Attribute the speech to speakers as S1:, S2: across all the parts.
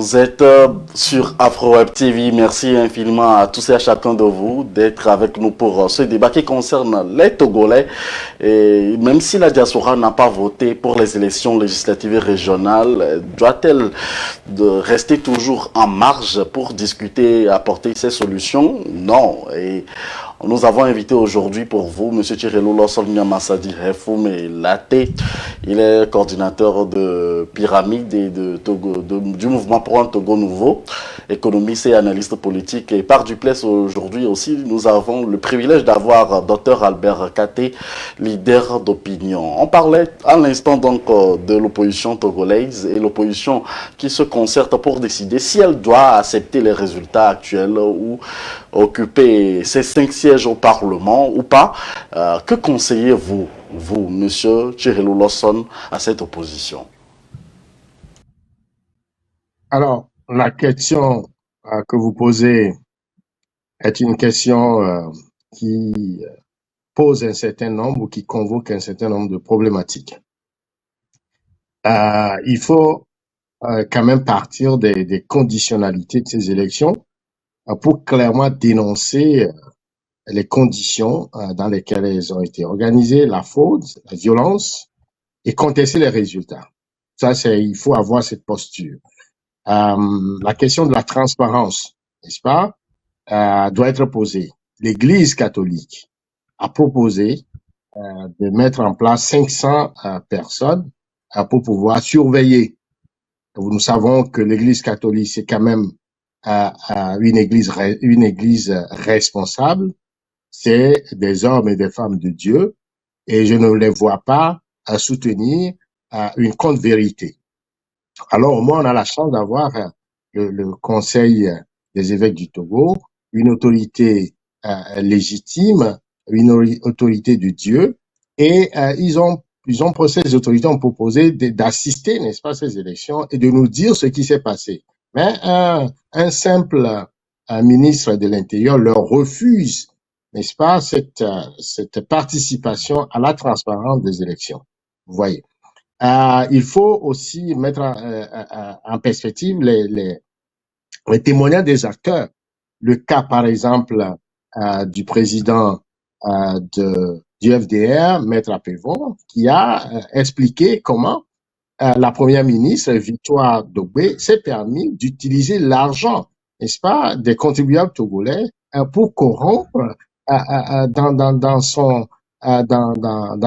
S1: Vous êtes sur AfroWeb TV. Merci infiniment à tous et à chacun de vous d'être avec nous pour ce débat qui concerne les Togolais. Et même si la diaspora n'a pas voté pour les élections législatives et régionales, doit-elle rester toujours en marge pour discuter et apporter ses solutions? Non. Et nous avons invité aujourd'hui pour vous M. Tshirelo Lawson Nyamassadi Refoum Laté. Il est coordinateur de Pyramide et du mouvement pour un Togo nouveau, économiste et analyste politique. Et par duplesse aujourd'hui aussi, nous avons le privilège d'avoir Dr Albert Katé, leader d'opinion. On parlait à l'instant donc de l'opposition togolaise et l'opposition qui se concerte pour décider si elle doit accepter les résultats actuels ou occuper ses 5 sièges au Parlement ou pas. Que conseillez-vous, monsieur Tshirelo Lawson, à cette opposition?
S2: Alors, la question que vous posez est une question qui pose un certain nombre ou qui convoque un certain nombre de problématiques. Il faut quand même partir des conditionnalités de ces élections pour clairement dénoncer les conditions dans lesquelles elles ont été organisées, la fraude, la violence, et contester les résultats. Ça, il faut avoir cette posture. La question de la transparence, n'est-ce pas, doit être posée. L'Église catholique a proposé de mettre en place 500 personnes pour pouvoir surveiller. Nous savons que l'Église catholique, c'est quand même une église responsable. C'est des hommes et des femmes de Dieu, et je ne les vois pas soutenir une contre-vérité. Alors, au moins, on a la chance d'avoir le Conseil des évêques du Togo, une autorité légitime, une autorité de Dieu, et ces autorités ont proposé d'assister, n'est-ce pas, à ces élections et de nous dire ce qui s'est passé. Mais un simple ministre de l'Intérieur leur refuse, n'est-ce pas, cette participation à la transparence des élections. Vous voyez. Il faut aussi mettre en perspective les témoignages des acteurs. Le cas, par exemple, du président du FDR, Maître Apevon, qui a expliqué comment la première ministre, Victoire Dogbe, s'est permis d'utiliser l'argent, n'est-ce pas, des contribuables togolais pour corrompre dans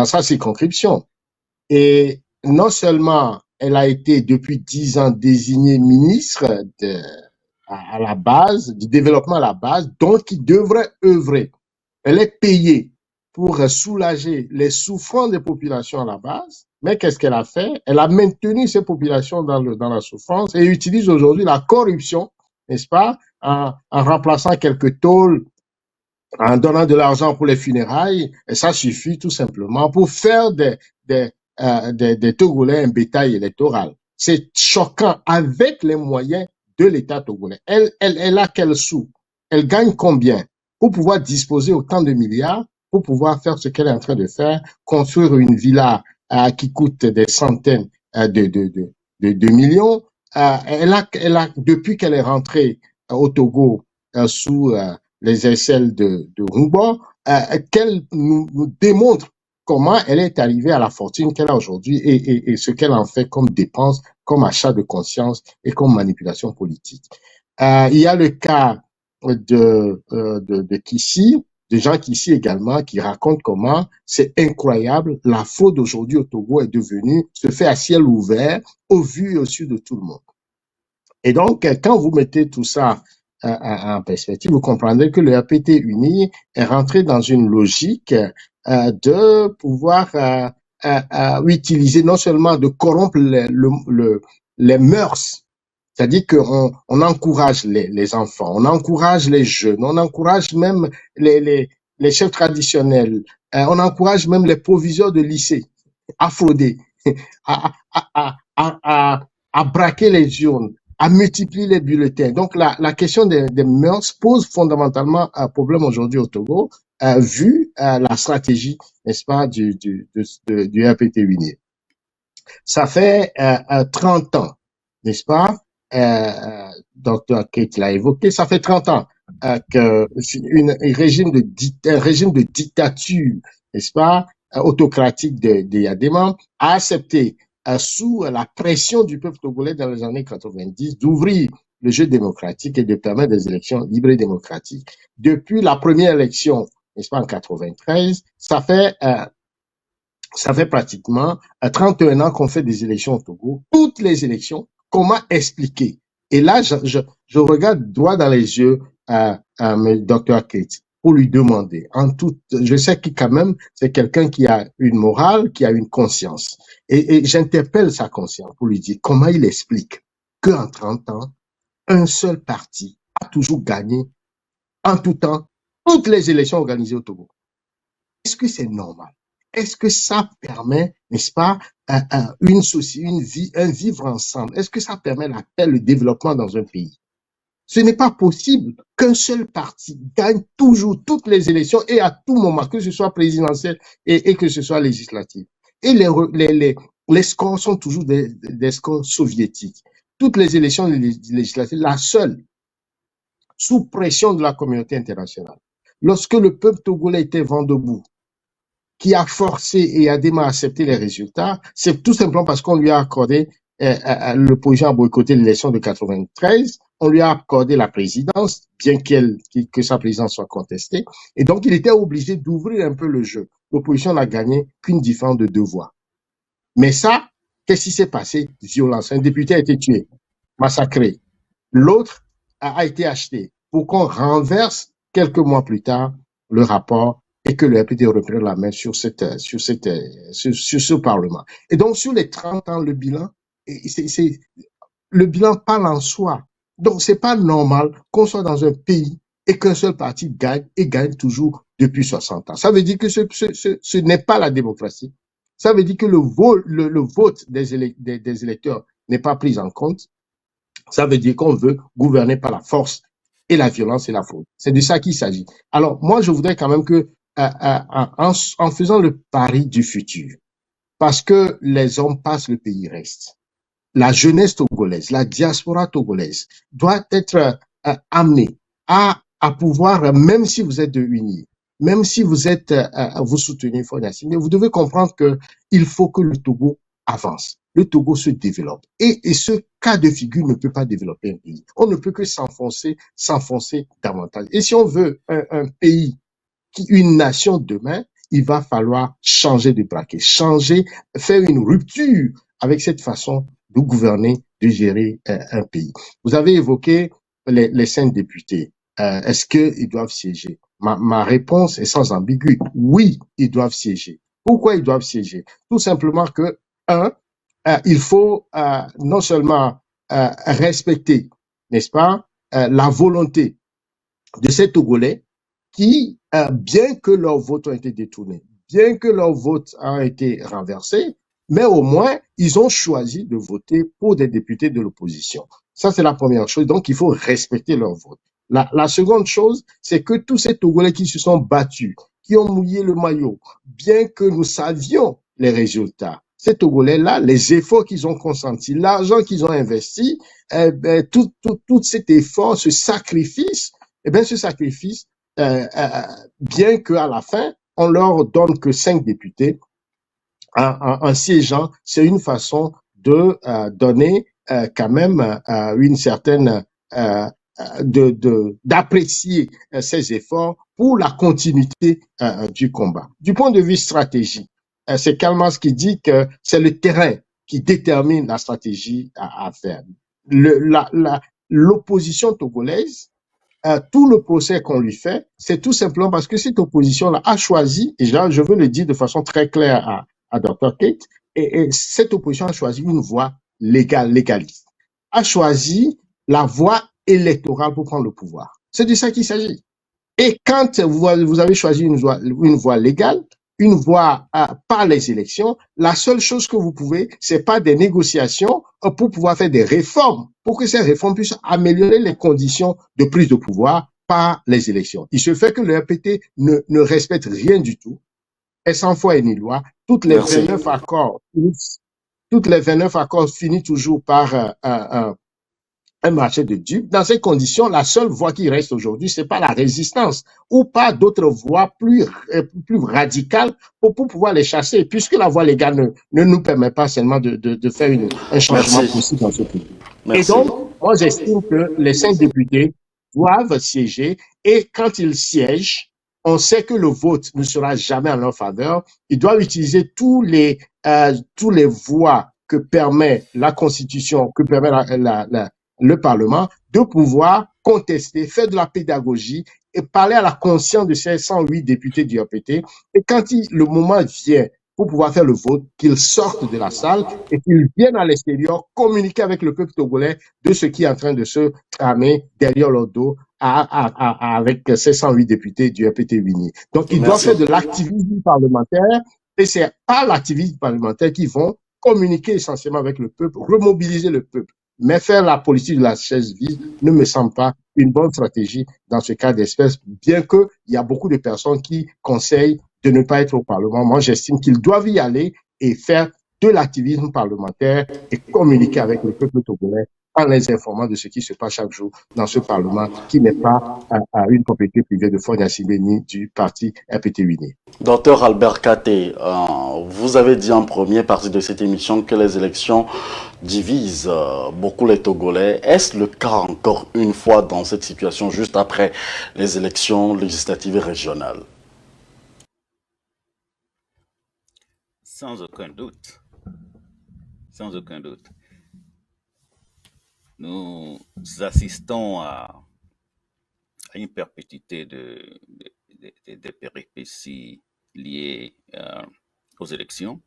S2: sa circonscription. Et non seulement elle a été depuis 10 ans désignée ministre à la base, du développement à la base, donc qui devrait œuvrer. Elle est payée pour soulager les souffrances des populations à la base, mais qu'est-ce qu'elle a fait? Elle a maintenu ces populations dans la souffrance et utilise aujourd'hui la corruption, n'est-ce pas, en remplaçant quelques tôles, en donnant de l'argent pour les funérailles, et ça suffit tout simplement pour faire des Togolais un bétail électoral. C'est choquant avec les moyens de l'État togolais. Elle a quel sou? Elle gagne combien pour pouvoir disposer autant de milliards, pour pouvoir faire ce qu'elle est en train de faire, construire une villa qui coûte des centaines de millions. Elle a, depuis qu'elle est rentrée au Togo sous les aisselles de Rumba, qu'elle nous démontre comment elle est arrivée à la fortune qu'elle a aujourd'hui et ce qu'elle en fait comme dépense, comme achat de conscience et comme manipulation politique. Il y a le cas de Kissi, de Jean Kissi également, qui raconte comment c'est incroyable, la fraude aujourd'hui au Togo est devenue, se fait à ciel ouvert, au vu et au su de tout le monde. Et donc, quand vous mettez tout ça en perspective, vous comprendrez que le RPT uni est rentré dans une logique de pouvoir utiliser, non seulement de corrompre les mœurs, c'est-à-dire qu'on encourage les enfants, on encourage les jeunes, on encourage même les chefs traditionnels, on encourage même les proviseurs de lycée à frauder, à braquer les urnes, à multiplier les bulletins. Donc, la question des mœurs pose fondamentalement un problème aujourd'hui au Togo, vu la stratégie, n'est-ce pas, du RPT uni. Ça fait 30 ans, n'est-ce pas, Dr. Kate l'a évoqué, ça fait 30 ans que un régime de dictature, n'est-ce pas, autocratique de Yadema a accepté, sous la pression du peuple togolais dans les années 90, d'ouvrir le jeu démocratique et de permettre des élections libres et démocratiques. Depuis la première élection, n'est-ce pas, en 93, ça fait pratiquement 31 ans qu'on fait des élections au Togo. Toutes les élections, comment expliquer? Et là, je regarde droit dans les yeux Dr. Kate pour lui demander, je sais que quand même, c'est quelqu'un qui a une morale, qui a une conscience. Et j'interpelle sa conscience pour lui dire comment il explique qu'en 30 ans, un seul parti a toujours gagné en tout temps toutes les élections organisées au Togo. Est-ce que c'est normal? Est-ce que ça permet, n'est-ce pas, une vie, un vivre ensemble? Est-ce que ça permet la paix, le développement dans un pays? Ce n'est pas possible qu'un seul parti gagne toujours toutes les élections et à tout moment, que ce soit présidentiel et que ce soit législatif. Et les scores sont toujours des scores soviétiques. Toutes les élections législatives, la seule, sous pression de la communauté internationale. Lorsque le peuple togolais était vent debout, qui a forcé et a démarré à accepter les résultats, c'est tout simplement parce qu'on lui a accordé, l'opposition a boycotté l'élection de 93, on lui a accordé la présidence, bien que sa présidence soit contestée, et donc il était obligé d'ouvrir un peu le jeu. L'opposition n'a gagné qu'une différence de 2 voix. Mais ça, qu'est-ce qui s'est passé? Violence. Un député a été tué, massacré. L'autre a été acheté pour qu'on renverse quelques mois plus tard le rapport et que le RPD reprenne la main sur ce Parlement. Et donc, sur les 30 ans, le bilan parle en soi. Donc, c'est pas normal qu'on soit dans un pays et qu'un seul parti gagne et gagne toujours depuis 60 ans. Ça veut dire que ce n'est pas la démocratie. Ça veut dire que le vote des électeurs n'est pas pris en compte. Ça veut dire qu'on veut gouverner par la force et la violence et la faute. C'est de ça qu'il s'agit. Alors, moi, je voudrais quand même que, en faisant le pari du futur, parce que les hommes passent, le pays reste. La jeunesse togolaise, la diaspora togolaise doit être amenée à pouvoir, même si vous êtes de unis, même si vous êtes, vous soutenez Fognassi, mais vous devez comprendre que il faut que le Togo avance, le Togo se développe. Et ce cas de figure ne peut pas développer un pays. On ne peut que s'enfoncer davantage. Et si on veut un pays, une nation demain, il va falloir changer de braquet, faire une rupture avec cette façon de gouverner, de gérer un pays. Vous avez évoqué les 5 députés. Est-ce qu'ils doivent siéger? Ma réponse est sans ambiguïté. Oui, ils doivent siéger. Pourquoi ils doivent siéger? Tout simplement que, il faut non seulement respecter, n'est-ce pas, la volonté de ces Togolais qui, bien que leurs votes ont été détournés, bien que leurs votes ont été renversés, mais au moins, ils ont choisi de voter pour des députés de l'opposition. Ça, c'est la première chose. Donc, il faut respecter leur vote. La seconde chose, c'est que tous ces Togolais qui se sont battus, qui ont mouillé le maillot, bien que nous savions les résultats, ces Togolais-là, les efforts qu'ils ont consentis, l'argent qu'ils ont investi, tout cet effort, ce sacrifice, ce sacrifice, bien qu'à la fin, on leur donne que 5 députés, en siégeant, c'est une façon de donner quand même une certaine d'apprécier ces efforts pour la continuité du combat. Du point de vue stratégique, c'est Kalmas qui dit que c'est le terrain qui détermine la stratégie à faire. L'opposition togolaise, tout le procès qu'on lui fait, c'est tout simplement parce que cette opposition-là a choisi, et je veux le dire de façon très claire à Dr. Kate, et cette opposition a choisi une voie légaliste, a choisi la voie électorale pour prendre le pouvoir. C'est de ça qu'il s'agit. Et quand vous avez choisi une voie légale, une voie par les élections, la seule chose que vous pouvez, c'est pas des négociations pour pouvoir faire des réformes, pour que ces réformes puissent améliorer les conditions de prise de pouvoir par les élections. Il se fait que le RPT ne respecte rien du tout, est sans foi et ni loi. Toutes les 29 accords finissent toujours par un marché de dupes. Dans ces conditions, la seule voie qui reste aujourd'hui, c'est pas la résistance ou pas d'autres voies plus radicales pour pouvoir les chasser, puisque la voie légale ne nous permet pas seulement de faire un changement
S1: Merci.
S2: possible dans ce pays. Et
S1: Merci.
S2: donc, moi, j'estime que les 5 députés doivent siéger et quand ils siègent, on sait que le vote ne sera jamais en leur faveur. Ils doivent utiliser tous les voies que permet la Constitution, que permet le Parlement, de pouvoir contester, faire de la pédagogie et parler à la conscience de ces 108 députés du RPT. Et quand le moment vient pour pouvoir faire le vote, qu'ils sortent de la salle et qu'ils viennent à l'extérieur communiquer avec le peuple togolais de ce qui est en train de se tramer derrière leur dos avec ces 108 députés du RPT uni. Donc, ils doivent faire de l'activisme parlementaire et c'est par l'activisme parlementaire qu'ils vont communiquer essentiellement avec le peuple, remobiliser le peuple. Mais faire la politique de la chaise vide ne me semble pas une bonne stratégie dans ce cas d'espèce, bien qu'il y a beaucoup de personnes qui conseillent de ne pas être au Parlement. Moi, j'estime qu'ils doivent y aller et faire de l'activisme parlementaire et communiquer avec le peuple togolais en les informant de ce qui se passe chaque jour dans ce Parlement qui n'est pas à une propriété privée de Faure Gnassingbé ni du parti RPT-UNI.
S1: Docteur Albert Katé, vous avez dit en première partie de cette émission que les élections divisent beaucoup les Togolais. Est-ce le cas encore une fois dans cette situation juste après les élections législatives et régionales?
S3: Sans aucun doute. Sans aucun doute. Nous assistons à une perpétuité de péripéties liées aux élections.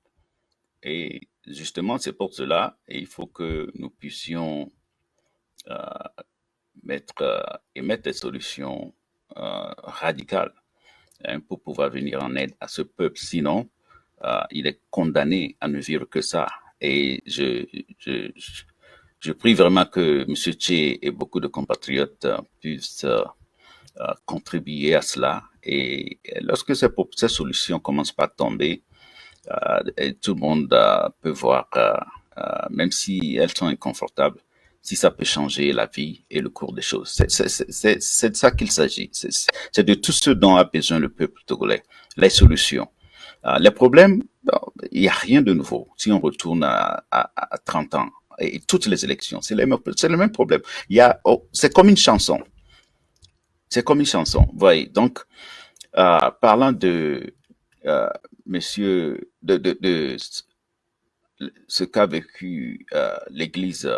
S3: Et justement, c'est pour cela, et il faut que nous puissions émettre des solutions radicales pour pouvoir venir en aide à ce peuple. Sinon, il est condamné à ne vivre que ça. Et je prie vraiment que M. Tché et beaucoup de compatriotes puissent contribuer à cela. Et lorsque ces solutions commencent par tomber, tout le monde peut voir, même si elles sont inconfortables, si ça peut changer la vie et le cours des choses. C'est de ça qu'il s'agit. C'est de tout ce dont a besoin le peuple togolais. Les solutions. Les problèmes, il n'y a rien de nouveau. Si on retourne à 30 ans, et toutes les élections, c'est le même problème. C'est comme une chanson. C'est comme une chanson. Vous voyez. Donc, parlant de monsieur, de ce qu'a vécu l'Église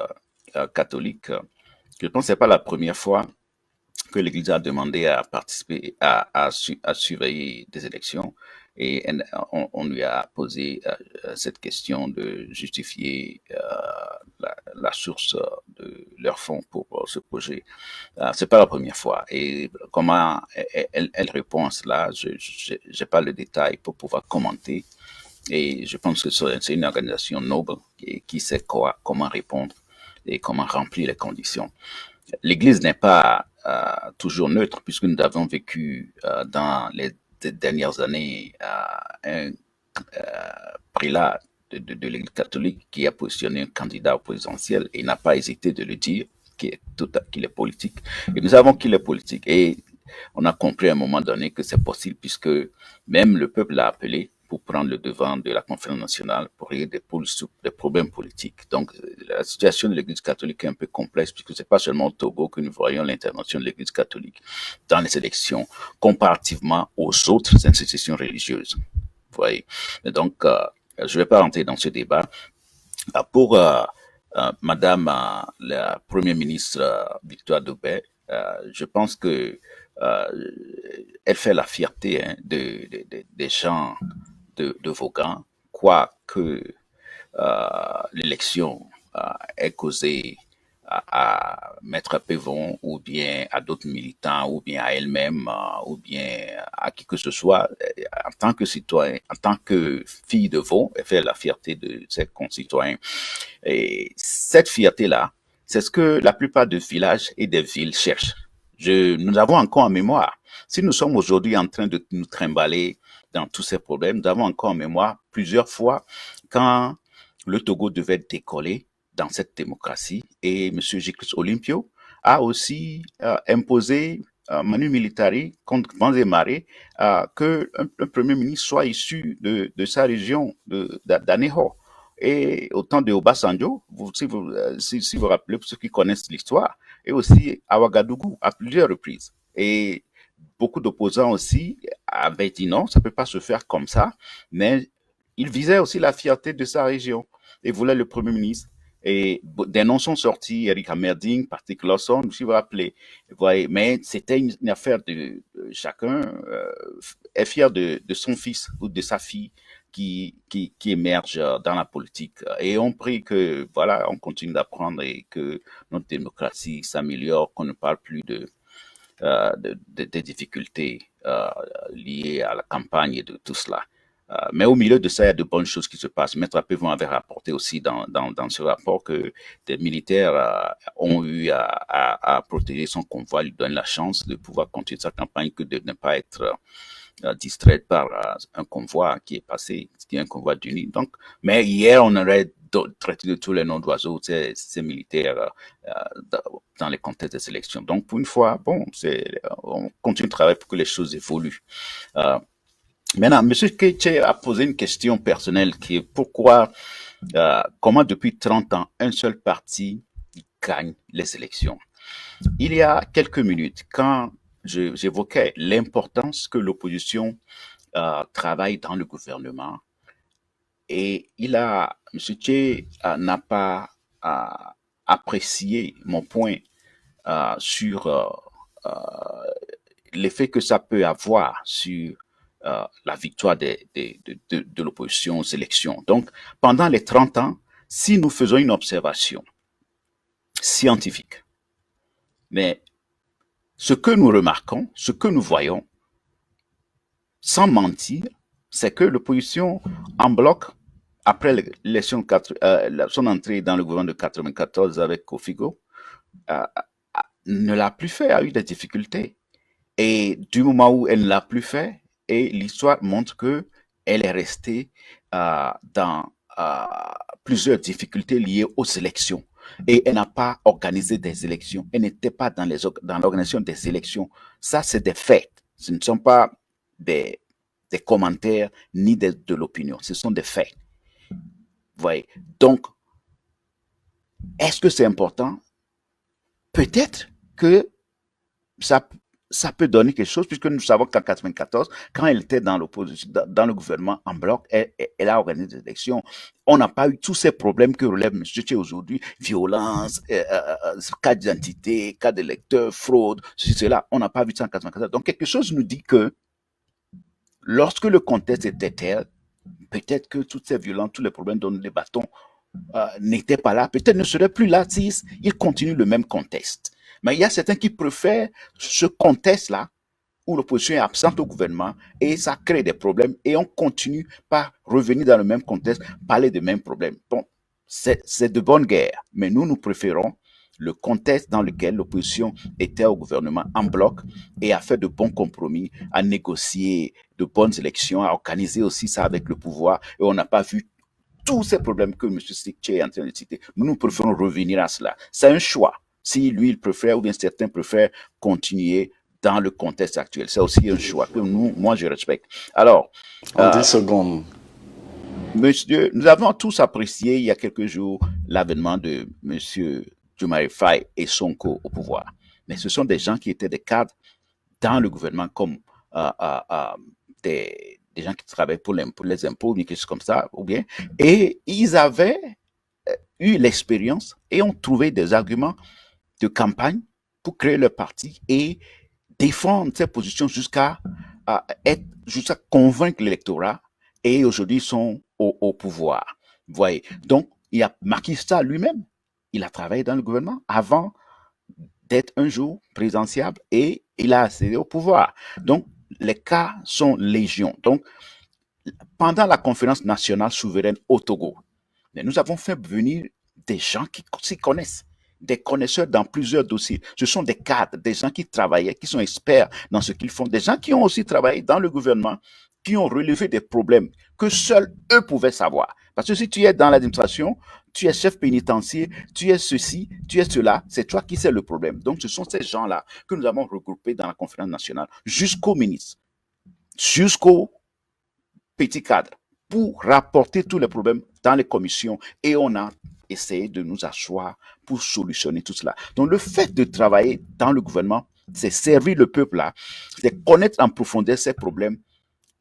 S3: catholique, je pense que c'est pas la première fois que l'Église a demandé à participer, à surveiller des élections, et on lui a posé cette question de justifier la source de leurs fonds pour ce projet. C'est pas la première fois. Et comment elle répond à cela, j'ai pas le détail pour pouvoir commenter. Et je pense que c'est une organisation noble qui sait comment répondre et comment remplir les conditions. L'Église n'est pas toujours neutre, puisque nous avons vécu dans les dernières années un prélat de l'Église catholique qui a positionné un candidat au présidentiel et n'a pas hésité de le dire qu'il est politique. Et nous savons qu'il est politique. Et on a compris à un moment donné que c'est possible, puisque même le peuple l'a appelé pour prendre le devant de la conférence nationale pour régler des problèmes politiques. Donc, la situation de l'Église catholique est un peu complexe, puisque c'est pas seulement au Togo que nous voyons l'intervention de l'Église catholique dans les élections, comparativement aux autres institutions religieuses. Vous voyez. Et donc, je vais pas rentrer dans ce débat. Pour Madame la Première ministre Victoire Daubé, je pense que elle fait la fierté des gens de Vaughan, quoique l'élection ait causé à Maître Pévon ou bien à d'autres militants ou bien à elle-même ou bien à qui que ce soit, en tant que citoyen, en tant que fille de Vaud, elle fait la fierté de ses concitoyens. Et cette fierté-là, c'est ce que la plupart des villages et des villes cherchent. Nous avons encore en mémoire. Si nous sommes aujourd'hui en train de nous trimballer dans tous ces problèmes, nous avons encore en mémoire plusieurs fois quand le Togo devait décoller, dans cette démocratie. Et M. Giclus Olympio a aussi imposé manu militari contre vents et marées que un premier ministre soit issu de sa région d'Aneho. Et au temps de Obasanjo, si vous rappelez, pour ceux qui connaissent l'histoire, et aussi à Ouagadougou à plusieurs reprises. Et beaucoup d'opposants aussi avaient dit non, ça ne peut pas se faire comme ça, mais il visait aussi la fierté de sa région et voulait le Premier ministre. Et des noms sont sortis, Eric Hamerding, Patrick Lawson, si vous vous rappelez. Vous voyez, mais c'était une affaire de chacun est fier de son fils ou de sa fille qui émerge dans la politique. Et on prie que, voilà, on continue d'apprendre et que notre démocratie s'améliore, qu'on ne parle plus des difficultés liées à la campagne et de tout cela. Mais au milieu de ça, il y a de bonnes choses qui se passent. Maître Pévon avait rapporté aussi dans ce rapport que des militaires ont eu à protéger son convoi, lui donner la chance de pouvoir continuer sa campagne que de ne pas être distraite par un convoi qui est passé, qui est un convoi d'Uni. Donc, mais hier, on aurait traité de tous les noms d'oiseaux, ces militaires dans les contextes des élections. Donc, pour une fois, bon, on continue de travailler pour que les choses évoluent. Maintenant, M. Keïché a posé une question personnelle qui est pourquoi, comment depuis 30 ans, un seul parti gagne les élections. Il y a quelques minutes, quand j'évoquais l'importance que l'opposition travaille dans le gouvernement, et M. Tché n'a pas apprécié mon point sur l'effet que ça peut avoir sur la victoire de l'opposition aux élections. Donc, pendant les 30 ans, si nous faisons une observation scientifique, mais ce que nous remarquons, ce que nous voyons, sans mentir, c'est que l'opposition en bloc, après l'élection, son entrée dans le gouvernement de 94 avec Kofigo, ne l'a plus fait, a eu des difficultés. Et du moment où elle ne l'a plus fait, et l'histoire montre que elle est restée dans plusieurs difficultés liées aux élections. Et elle n'a pas organisé des élections. Elle n'était pas dans l'organisation des élections. Ça, c'est des faits. Ce ne sont pas des commentaires ni de l'opinion. Ce sont des faits. Vous voyez. Donc, est-ce que c'est important? Peut-être que ça peut donner quelque chose, puisque nous savons qu'en 94, quand elle était dans l'opposition, dans le gouvernement en bloc, elle a organisé des élections. On n'a pas eu tous ces problèmes que relève M. Tché aujourd'hui, violence, cas d'identité, cas d'électeurs, fraude, cela. On n'a pas vu ça en 94. Donc, quelque chose nous dit que lorsque le contexte était tel, peut-être que toutes ces violences, tous les problèmes dont nous débattons n'étaient pas là, peut-être ne seraient plus là s'ils continuent le même contexte. Mais il y a certains qui préfèrent ce contexte-là où l'opposition est absente au gouvernement et ça crée des problèmes et on continue par revenir dans le même contexte, parler des mêmes problèmes. Bon, c'est de bonne guerre, mais nous préférons le contexte dans lequel l'opposition était au gouvernement en bloc et a fait de bons compromis, a négocié de bonnes élections, a organisé aussi ça avec le pouvoir et on n'a pas vu tous ces problèmes que M. Tché est en train de citer. Nous préférons revenir à cela. C'est un choix. Si lui, il préfère, ou bien certains préfèrent continuer dans le contexte actuel. C'est aussi un choix que moi, je respecte. Alors,
S1: en 10 secondes.
S3: Monsieur, nous avons tous apprécié il y a quelques jours l'avènement de M. Diomaye Faye et Sonko au pouvoir. Mais ce sont des gens qui étaient des cadres dans le gouvernement comme des gens qui travaillent pour les impôts, ou quelque chose comme ça, ou bien. Et ils avaient eu l'expérience et ont trouvé des arguments de campagne pour créer leur parti et défendre ces positions jusqu'à convaincre l'électorat et aujourd'hui ils sont au pouvoir. Vous voyez. Donc, il y a Macky Sall lui-même, il a travaillé dans le gouvernement avant d'être un jour présidentiable et il a accédé au pouvoir. Donc, les cas sont légion. Donc, pendant la conférence nationale souveraine au Togo, nous avons fait venir des gens qui s'y connaissent, des connaisseurs dans plusieurs dossiers. Ce sont des cadres, des gens qui travaillaient, qui sont experts dans ce qu'ils font, des gens qui ont aussi travaillé dans le gouvernement, qui ont relevé des problèmes que seuls eux pouvaient savoir. Parce que si tu es dans l'administration, tu es chef pénitentiaire, tu es ceci, tu es cela, c'est toi qui sais le problème. Donc, ce sont ces gens-là que nous avons regroupés dans la conférence nationale jusqu'au ministre, jusqu'au petit cadre, pour rapporter tous les problèmes dans les commissions et on a essayé de nous asseoir pour solutionner tout cela. Donc, le fait de travailler dans le gouvernement, c'est servir le peuple là, c'est connaître en profondeur ses problèmes,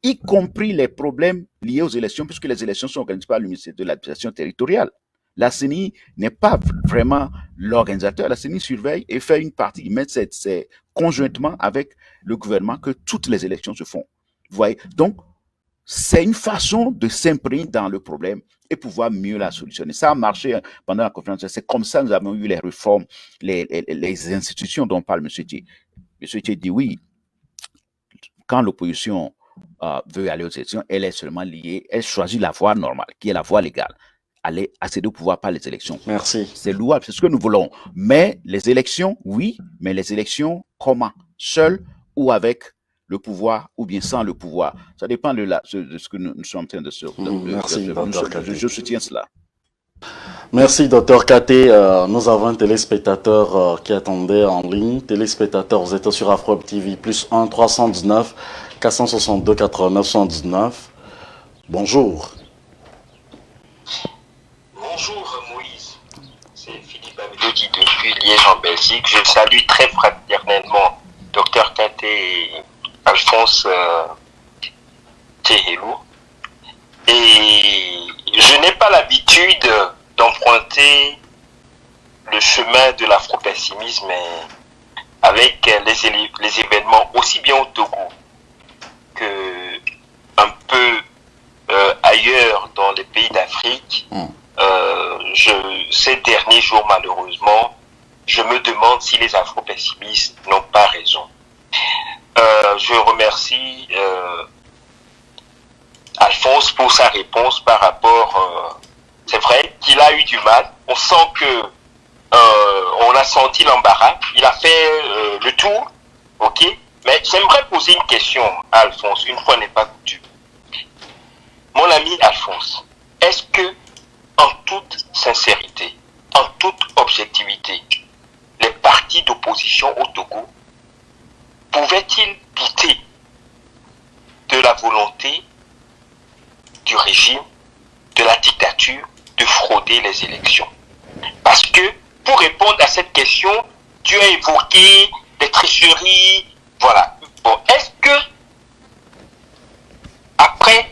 S3: y compris les problèmes liés aux élections, puisque les élections sont organisées par le ministère de l'administration territoriale. La CENI n'est pas vraiment l'organisateur. La CENI surveille et fait une partie, mais c'est conjointement avec le gouvernement que toutes les élections se font. Vous voyez? Donc, c'est une façon de s'imprégner dans le problème et pouvoir mieux la solutionner. Ça a marché pendant la conférence. C'est comme ça que nous avons eu les réformes, les institutions dont parle M. Thier. M. Thier dit oui, quand l'opposition veut aller aux élections, elle est seulement liée, elle choisit la voie normale, qui est la voie légale. Aller accéder au pouvoir par les élections.
S1: Merci.
S3: C'est louable, c'est ce que nous voulons. Mais les élections, oui, mais les élections, comment? Seul ou avec le pouvoir ou bien sans le pouvoir. Ça dépend de ce que nous sommes en train de se...
S1: Merci, Dr. Katé.
S3: Je soutiens cela.
S1: Merci, Dr. Katé. Nous avons un téléspectateur qui attendait en ligne. Téléspectateur, vous êtes sur Afro-Web TV, plus 1 319 462 89 119. Bonjour.
S4: Bonjour Moïse, c'est Philippe Amelodi depuis Liège en Belgique. Je salue très fraternellement Dr Katé et Alphonse Tchehelou. Et je n'ai pas l'habitude d'emprunter le chemin de l'afro-pessimisme avec les événements aussi bien au Togo que un peu ailleurs dans les pays d'Afrique. Ces derniers jours, malheureusement, je me demande si les afro-pessimistes n'ont pas raison. Je remercie Alphonse pour sa réponse par rapport... c'est vrai qu'il a eu du mal. On sent que on a senti l'embarras. Il a fait le tour, ok. Mais j'aimerais poser une question à Alphonse, une fois n'est pas coutume. Mon ami Alphonse, est-ce que en toute sincérité, en toute objectivité, les partis d'opposition au Togo pouvaient-ils douter de la volonté du régime, de la dictature, de frauder les élections? Parce que, pour répondre à cette question, tu as évoqué des tricheries, voilà. Bon, est-ce que, après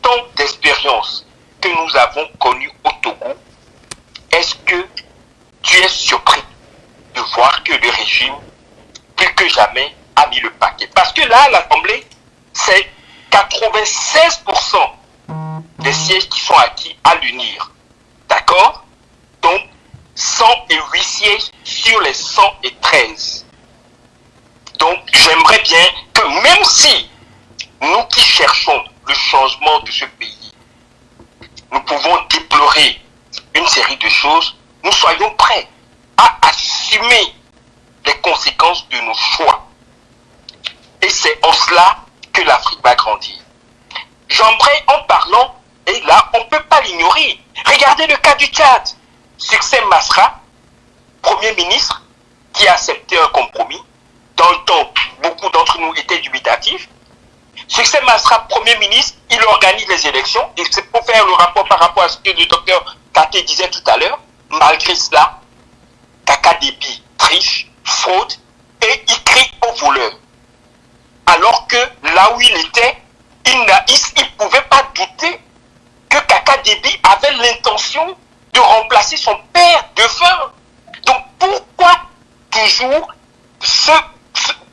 S4: tant d'expériences que nous avons connu au Togo, est-ce que tu es surpris de voir que le régime, plus que jamais, a mis le paquet? Parce que là, à l'Assemblée, c'est 96% des sièges qui sont acquis à l'UNIR. D'accord? Donc, 108 sièges sur les 113. Donc, j'aimerais bien que même si nous qui cherchons le changement de ce pays, nous pouvons déplorer une série de choses, nous soyons prêts à assumer les conséquences de nos choix. Et c'est en cela que l'Afrique va grandir. J'aimerais en parlant, et là, on ne peut pas l'ignorer. Regardez le cas du Tchad. Succès Masra, Premier ministre, qui a accepté un compromis. Dans le temps, beaucoup d'entre nous étaient dubitatifs. Succès Masra, Premier ministre, il organise les élections. Et c'est pour faire le rapport par rapport à ce que le docteur Katé disait tout à l'heure. Malgré cela, Kaka Déby triche, fraude et il crie au voleur. Alors que là où il était, il ne pouvait pas douter que Kaka Déby avait l'intention de remplacer son père de faim. Donc pourquoi toujours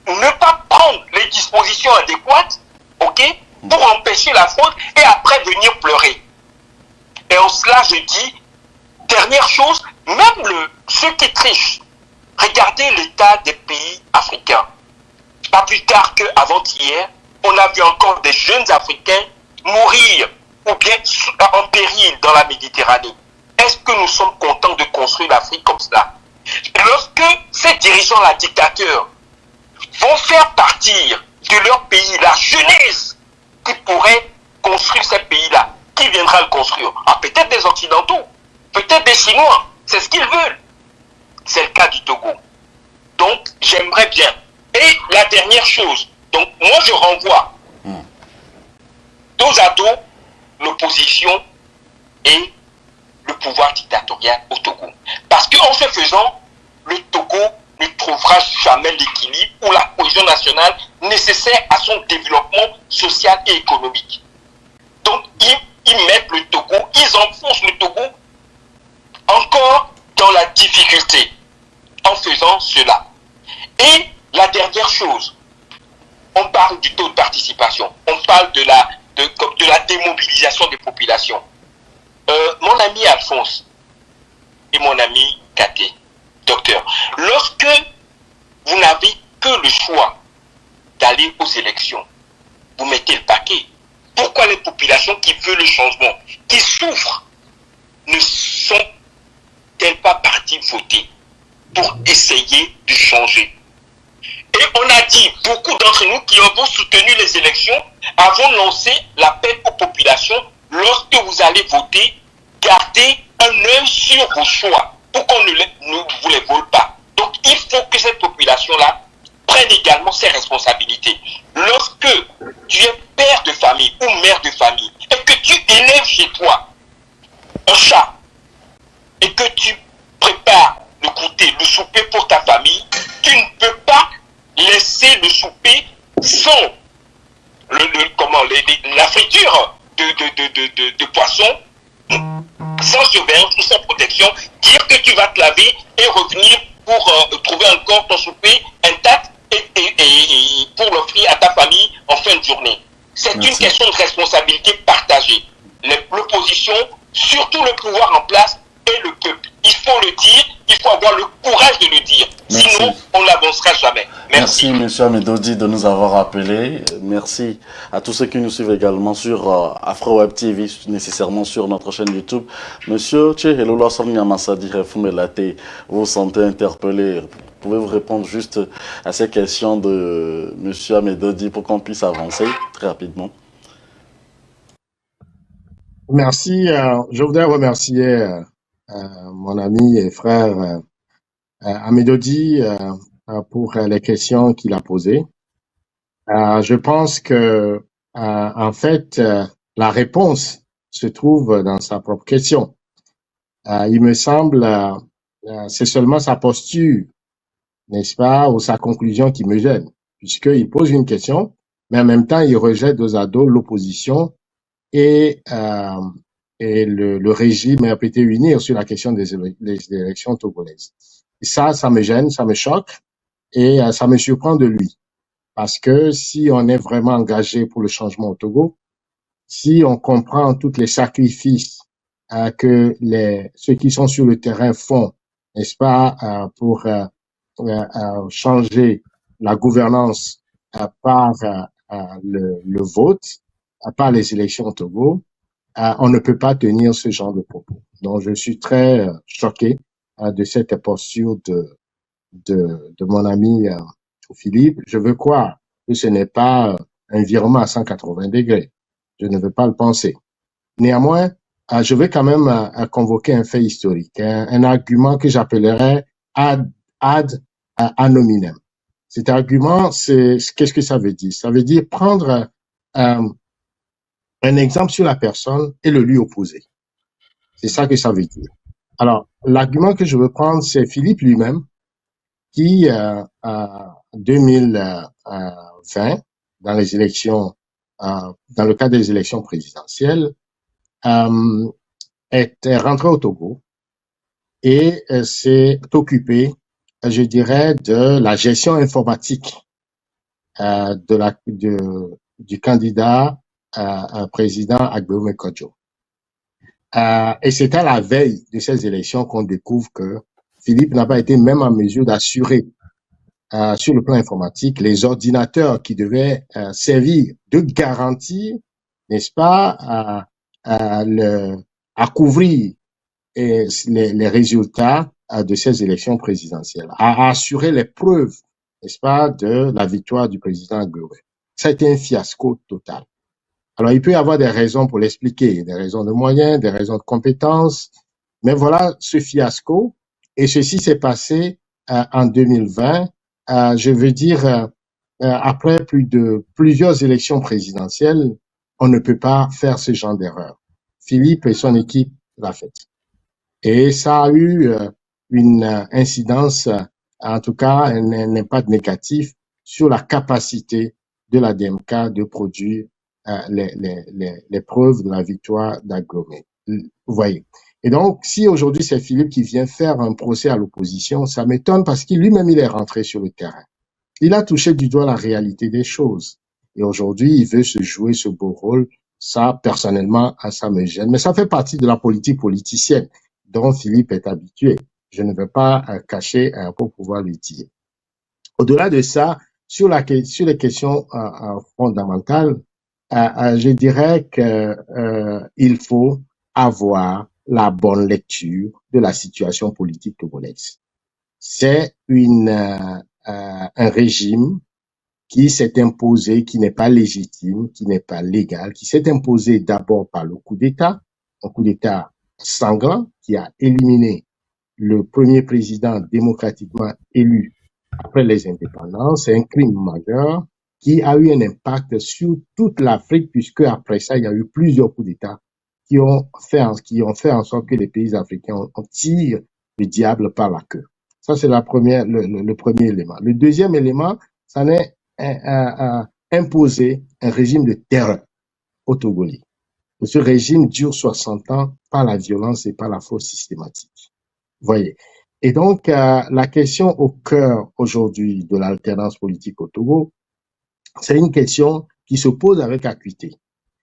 S4: ne pas prendre les dispositions adéquates, ok, pour empêcher la fraude et après venir pleurer? Et en cela, je dis, dernière chose, même ceux qui trichent, regardez l'état des pays africains. Pas plus tard qu'avant-hier, on a vu encore des jeunes Africains mourir ou bien en péril dans la Méditerranée. Est-ce que nous sommes contents de construire l'Afrique comme cela? Lorsque ces dirigeants, la dictature, vont faire partir de leur pays la jeunesse qui pourrait construire ces pays-là, qui viendra le construire? Ah, peut-être des Occidentaux, peut-être des Chinois. C'est ce qu'ils veulent. C'est le cas du Togo. Donc, j'aimerais bien. Et la dernière chose, donc moi je renvoie dos à dos l'opposition et le pouvoir dictatorial au Togo. Parce qu'en ce faisant, le Togo ne trouvera jamais l'équilibre ou la cohésion nationale nécessaire à son développement social et économique. Donc, ils mettent le Togo, ils enfoncent le Togo encore dans la difficulté en faisant cela. Et la dernière chose, on parle du taux de participation, on parle de la démobilisation des populations. Mon ami Alphonse et mon ami Katé, docteur, lorsque vous n'avez que le choix d'aller aux élections, vous mettez le paquet. Pourquoi les populations qui veulent le changement, qui souffrent, ne sont-elles pas parties voter pour essayer de changer? Et on a dit, beaucoup d'entre nous qui avons soutenu les élections, avons lancé l'appel aux populations, lorsque vous allez voter, gardez un œil sur vos choix pour qu'on ne vous les vole pas. Donc il faut que cette population-là prenne également ses responsabilités. Lorsque tu es père de famille ou mère de famille et que tu élèves chez toi un chat et que tu prépares le goûter, le souper pour ta famille, tu ne peux pas laisser le souper sans la friture de poisson, sans surveillance ou sans protection, dire que tu vas te laver et revenir pour trouver encore ton souper intact et pour l'offrir à ta famille en fin de journée. C'est une question de responsabilité partagée. L'opposition, surtout le pouvoir en place, et le peuple. Il faut le dire, il faut avoir le courage de le dire.
S1: Merci.
S4: Sinon, on n'avancera jamais.
S1: Merci, monsieur Amedodi, de nous avoir appelés. Merci à tous ceux qui nous suivent également sur AfroWeb TV, nécessairement sur notre chaîne YouTube. Monsieur Tchehelola Somniamassadi Refumelate, vous vous sentez interpellé. Pouvez-vous répondre juste à ces questions de monsieur Amedodi pour qu'on puisse avancer très rapidement?
S2: Merci. Je voudrais remercier mon ami et frère Amedodi pour les questions qu'il a posées. Je pense que en fait la réponse se trouve dans sa propre question. Il me semble c'est seulement sa posture, n'est-ce pas, ou sa conclusion qui me gêne, puisqu'il pose une question, mais en même temps il rejette dos à dos l'opposition et le régime a été unir sur la question des élections togolaises. Et ça me gêne, ça me choque et ça me surprend de lui. Parce que si on est vraiment engagé pour le changement au Togo, si on comprend tous les sacrifices que ceux qui sont sur le terrain font, n'est-ce pas, pour changer la gouvernance par le vote, par les élections au Togo, on ne peut pas tenir ce genre de propos. Donc, je suis très choqué de cette posture de mon ami Philippe. Je veux croire que ce n'est pas un virement à 180 degrés. Je ne veux pas le penser. Néanmoins, je vais quand même convoquer un fait historique, un argument que j'appellerais ad hominem. Cet argument, qu'est-ce que ça veut dire? Ça veut dire prendre un exemple sur la personne et le lui opposer. C'est ça que ça veut dire. Alors, l'argument que je veux prendre, c'est Philippe lui-même, qui, en 2020, dans les élections, dans le cadre des élections présidentielles, est rentré au Togo et s'est occupé, je dirais, de la gestion informatique du candidat président Agboume Kodjo. Et c'est à la veille de ces élections qu'on découvre que Philippe n'a pas été même en mesure d'assurer sur le plan informatique les ordinateurs qui devaient servir de garantie, n'est-ce pas, à couvrir les résultats de ces élections présidentielles, à assurer les preuves, n'est-ce pas, de la victoire du président Agboume. Ça a été un fiasco total. Alors, il peut y avoir des raisons pour l'expliquer, des raisons de moyens, des raisons de compétences, Mais voilà ce fiasco, et ceci s'est passé en 2020. Je veux dire, après plusieurs élections présidentielles, on ne peut pas faire ce genre d'erreur. Philippe et son équipe l'a fait. Et ça a eu une incidence, en tout cas un impact négatif sur la capacité de la DMK de produire les preuves de la victoire d'Aglomé. Vous voyez. Et donc, si aujourd'hui c'est Philippe qui vient faire un procès à l'opposition, ça m'étonne parce qu'il lui-même, il est rentré sur le terrain. Il a touché du doigt la réalité des choses. Et aujourd'hui, il veut se jouer ce beau rôle. Ça, personnellement, ça me gêne. Mais ça fait partie de la politique politicienne dont Philippe est habitué. Je ne vais pas cacher pour pouvoir le dire. Au-delà de ça, sur les questions fondamentales, je dirais qu'il faut avoir la bonne lecture de la situation politique togolaise. C'est un régime qui s'est imposé, qui n'est pas légitime, qui n'est pas légal, qui s'est imposé d'abord par le coup d'État, un coup d'État sanglant qui a éliminé le premier président démocratiquement élu après les indépendances. C'est un crime majeur qui a eu un impact sur toute l'Afrique, puisque après ça, il y a eu plusieurs coups d'État qui ont fait en sorte que les pays africains tirent le diable par la queue. Ça, c'est le premier élément. Le deuxième élément, ça n'est imposer un régime de terreur au Togolais. Ce régime dure 60 ans par la violence et par la force systématique. Voyez. Et donc, la question au cœur aujourd'hui de l'alternance politique au Togo, c'est une question qui se pose avec acuité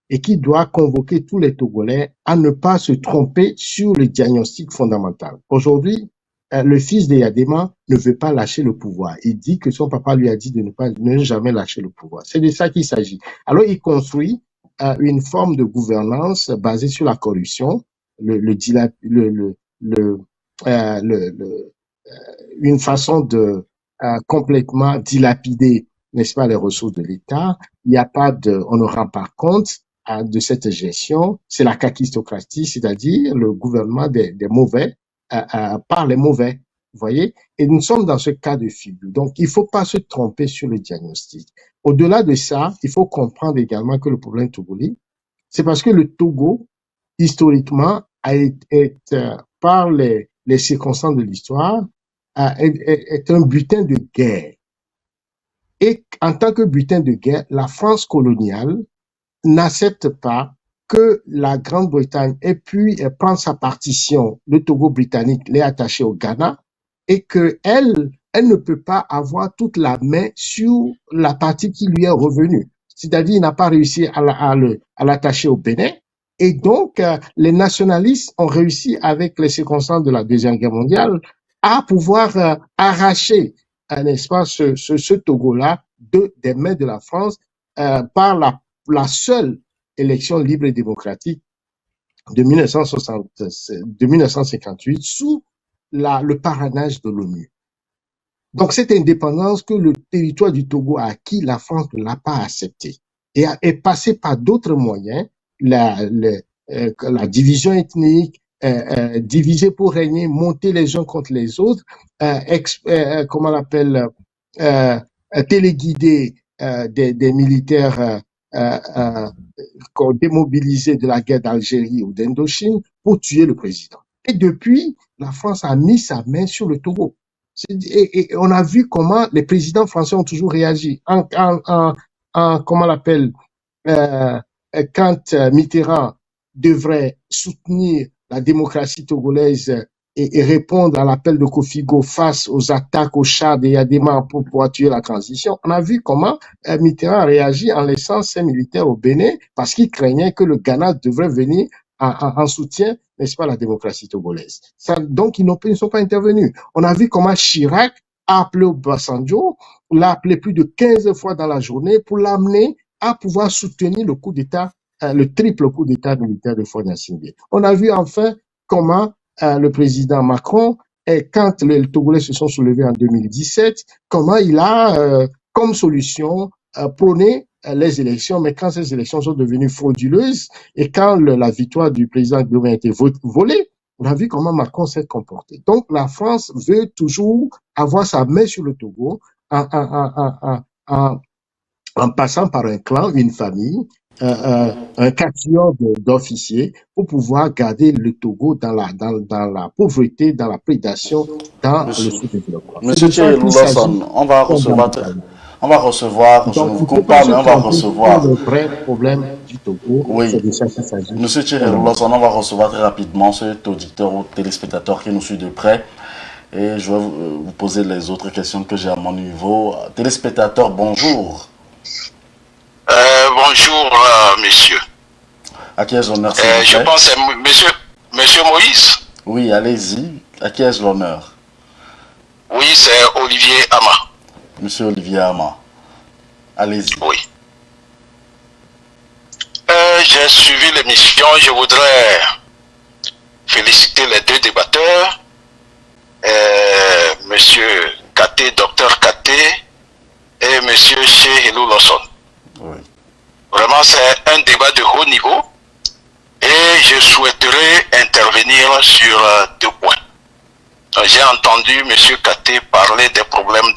S2: et qui doit convoquer tous les Togolais à ne pas se tromper sur le diagnostic fondamental. Aujourd'hui, le fils de Yadema ne veut pas lâcher le pouvoir. Il dit que son papa lui a dit de ne jamais lâcher le pouvoir. C'est de ça qu'il s'agit. Alors, il construit une forme de gouvernance basée sur la corruption, une façon de complètement dilapider, n'est-ce pas, les ressources de l'État. Il n'y a pas on ne rend pas compte de cette gestion. C'est la kakistocratie, c'est-à-dire le gouvernement des mauvais par les mauvais. Vous voyez? Et nous sommes dans ce cas de figure. Donc, il ne faut pas se tromper sur le diagnostic. Au-delà de ça, il faut comprendre également que le problème togolais, c'est parce que le Togo, historiquement, par les circonstances de l'histoire, est un butin de guerre. Et en tant que butin de guerre, la France coloniale n'accepte pas que la Grande-Bretagne ait pu prendre sa partition, le Togo britannique l'est attaché au Ghana, et qu'elle ne peut pas avoir toute la main sur la partie qui lui est revenue. C'est-à-dire, il n'a pas réussi à l'attacher au Bénin. Et donc, les nationalistes ont réussi, avec les circonstances de la Deuxième Guerre mondiale, à pouvoir arracher, n'est-ce pas, ce Togo-là des mains de la France par la seule élection libre et démocratique de 1958 sous le parrainage de l'ONU. Donc, cette indépendance que le territoire du Togo a acquis, la France ne l'a pas acceptée et est passée par d'autres moyens, la division ethnique, diviser pour régner, monter les uns contre les autres, comment on l'appelle, téléguider des militaires démobilisés de la guerre d'Algérie ou d'Indochine pour tuer le président. Et depuis, la France a mis sa main sur le Togo. Et on a vu comment les présidents français ont toujours réagi. Comment on l'appelle, quand Mitterrand devrait soutenir la démocratie togolaise et répondre à l'appel de Kofigo face aux attaques au Tchad et Yadema pour pouvoir tuer la transition, on a vu comment Mitterrand a réagi en laissant ses militaires au Bénin parce qu'il craignait que le Ghana devrait venir en soutien, n'est-ce pas, la démocratie togolaise. Donc, ils ne sont pas intervenus. On a vu comment Chirac a appelé Obasanjo, l'a appelé plus de 15 fois dans la journée pour l'amener à pouvoir soutenir le coup d'État, le triple coup d'État militaire de Faure Gnassingbé. On a vu enfin comment le président Macron, quand les Togolais se sont soulevés en 2017, comment il a, comme solution, prôné les élections, mais quand ces élections sont devenues frauduleuses et quand la victoire du président Gbagbo a été volée, On a vu comment Macron s'est comporté. Donc, la France veut toujours avoir sa main sur le Togo en passant par un clan, une famille, un quatuor d'officiers pour pouvoir garder le Togo dans la pauvreté, dans la prédation, dans le
S1: Monsieur,
S2: sous-développement. C'est
S1: Monsieur
S2: de ça
S1: Thierry
S2: qu'il s'agit
S1: Lawson, on va recevoir, je ne
S2: donc,
S1: vous
S2: il ne faut
S1: coupe
S2: pas
S1: pas,
S2: se
S1: mais on va
S2: tromper sur
S1: recevoir.
S2: le vrai problème du Togo.
S1: Oui.
S2: C'est de ça qu'il s'agit.
S1: Monsieur Thierry Lawson, on va recevoir très rapidement cet auditeur ou téléspectateur qui nous suit de près. Et je vais vous poser les autres questions que j'ai à mon niveau. Téléspectateur, bonjour.
S4: Bonjour, messieurs.
S1: À qui ai-je l'honneur, s'il vous plaît?
S4: Je pense à monsieur Moïse.
S1: Oui, allez-y. À qui ai-je l'honneur?
S4: Oui, c'est Olivier Ama.
S1: Monsieur Olivier Ama. Allez-y.
S4: Oui. J'ai suivi l'émission. Je voudrais féliciter les deux débatteurs. Monsieur Katé, docteur Katé, et monsieur Chehelou Lawson.
S1: Oui.
S4: Vraiment, c'est un débat de haut niveau et je souhaiterais intervenir sur deux points. J'ai entendu monsieur Katé parler des problèmes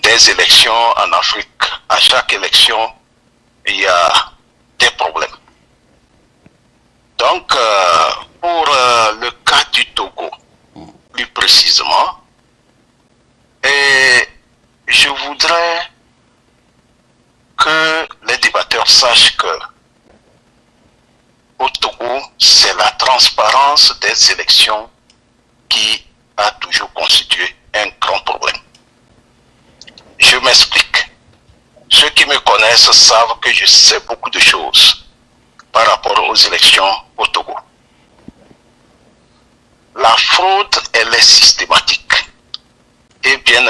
S4: des élections en Afrique. À chaque élection, il y a des problèmes. Donc, pour le cas du Togo, plus précisément, et je voudrais que les débatteurs sachent que au Togo, c'est la transparence des élections qui a toujours constitué un grand problème. Je m'explique. Ceux qui me connaissent savent que je sais beaucoup de choses par rapport aux élections au Togo. La fraude, elle est systématique. Et bien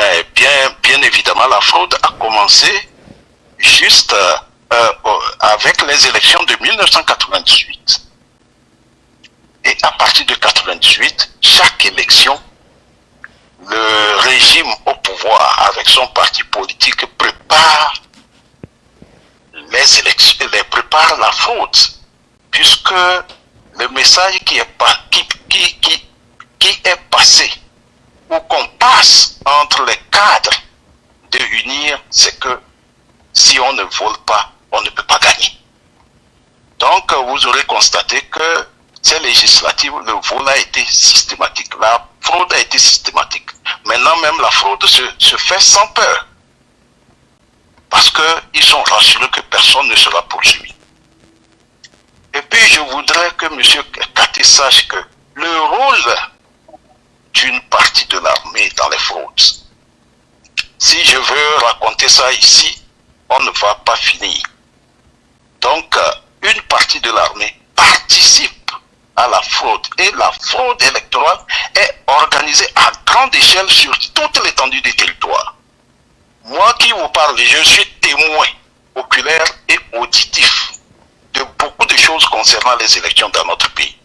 S4: évidemment, la fraude a commencé juste avec les élections de 1998. Et à partir de 1998, chaque élection, le régime au pouvoir, avec son parti politique, prépare les élections, prépare la fraude, puisque le message qui est passé, ou qu'on passe entre les cadres de unir, c'est que si on ne vole pas, on ne peut pas gagner. Donc, vous aurez constaté que ces législatives, le vol a été systématique. La fraude a été systématique. Maintenant, même la fraude se fait sans peur. Parce qu'ils sont rassurés que personne ne sera poursuivi. Et puis, je voudrais que M. Katé sache que le rôle d'une partie de l'armée dans les fraudes, si je veux raconter ça ici, on ne va pas finir. Donc, une partie de l'armée participe à la fraude. Et la fraude électorale est organisée à grande échelle sur toute l'étendue du territoire. Moi qui vous parle, je suis témoin oculaire et auditif de beaucoup de choses concernant les élections dans notre pays.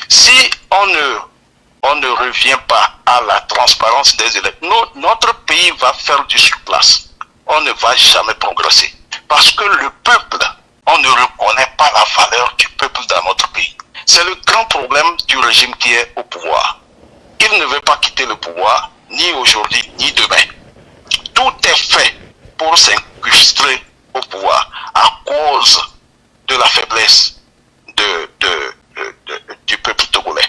S4: Si on ne revient pas à la transparence des élections, notre pays va faire du surplace. On ne va jamais progresser. Parce que le peuple, on ne reconnaît pas la valeur du peuple dans notre pays. C'est le grand problème du régime qui est au pouvoir. Il ne veut pas quitter le pouvoir, ni aujourd'hui, ni demain. Tout est fait pour s'incrustrer au pouvoir à cause de la faiblesse du peuple togolais.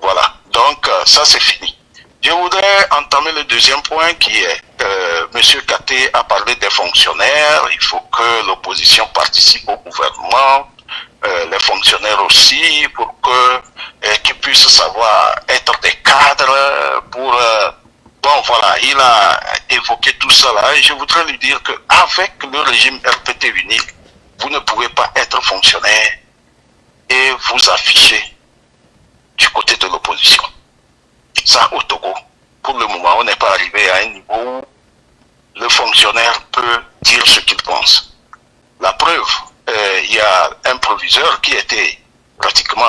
S4: Voilà. Donc, ça c'est fini. Je voudrais entamer le deuxième point qui est, M. Katé a parlé des fonctionnaires, il faut que l'opposition participe au gouvernement, les fonctionnaires aussi, pour qu'ils puissent savoir être des cadres, bon voilà, il a évoqué tout ça là, et je voudrais lui dire qu'avec le régime RPT unique, vous ne pouvez pas être fonctionnaire et vous afficher du côté de l'opposition. Ça, au Togo, pour le moment, on n'est pas arrivé à un niveau où le fonctionnaire peut dire ce qu'il pense. La preuve, il y a un proviseur qui était pratiquement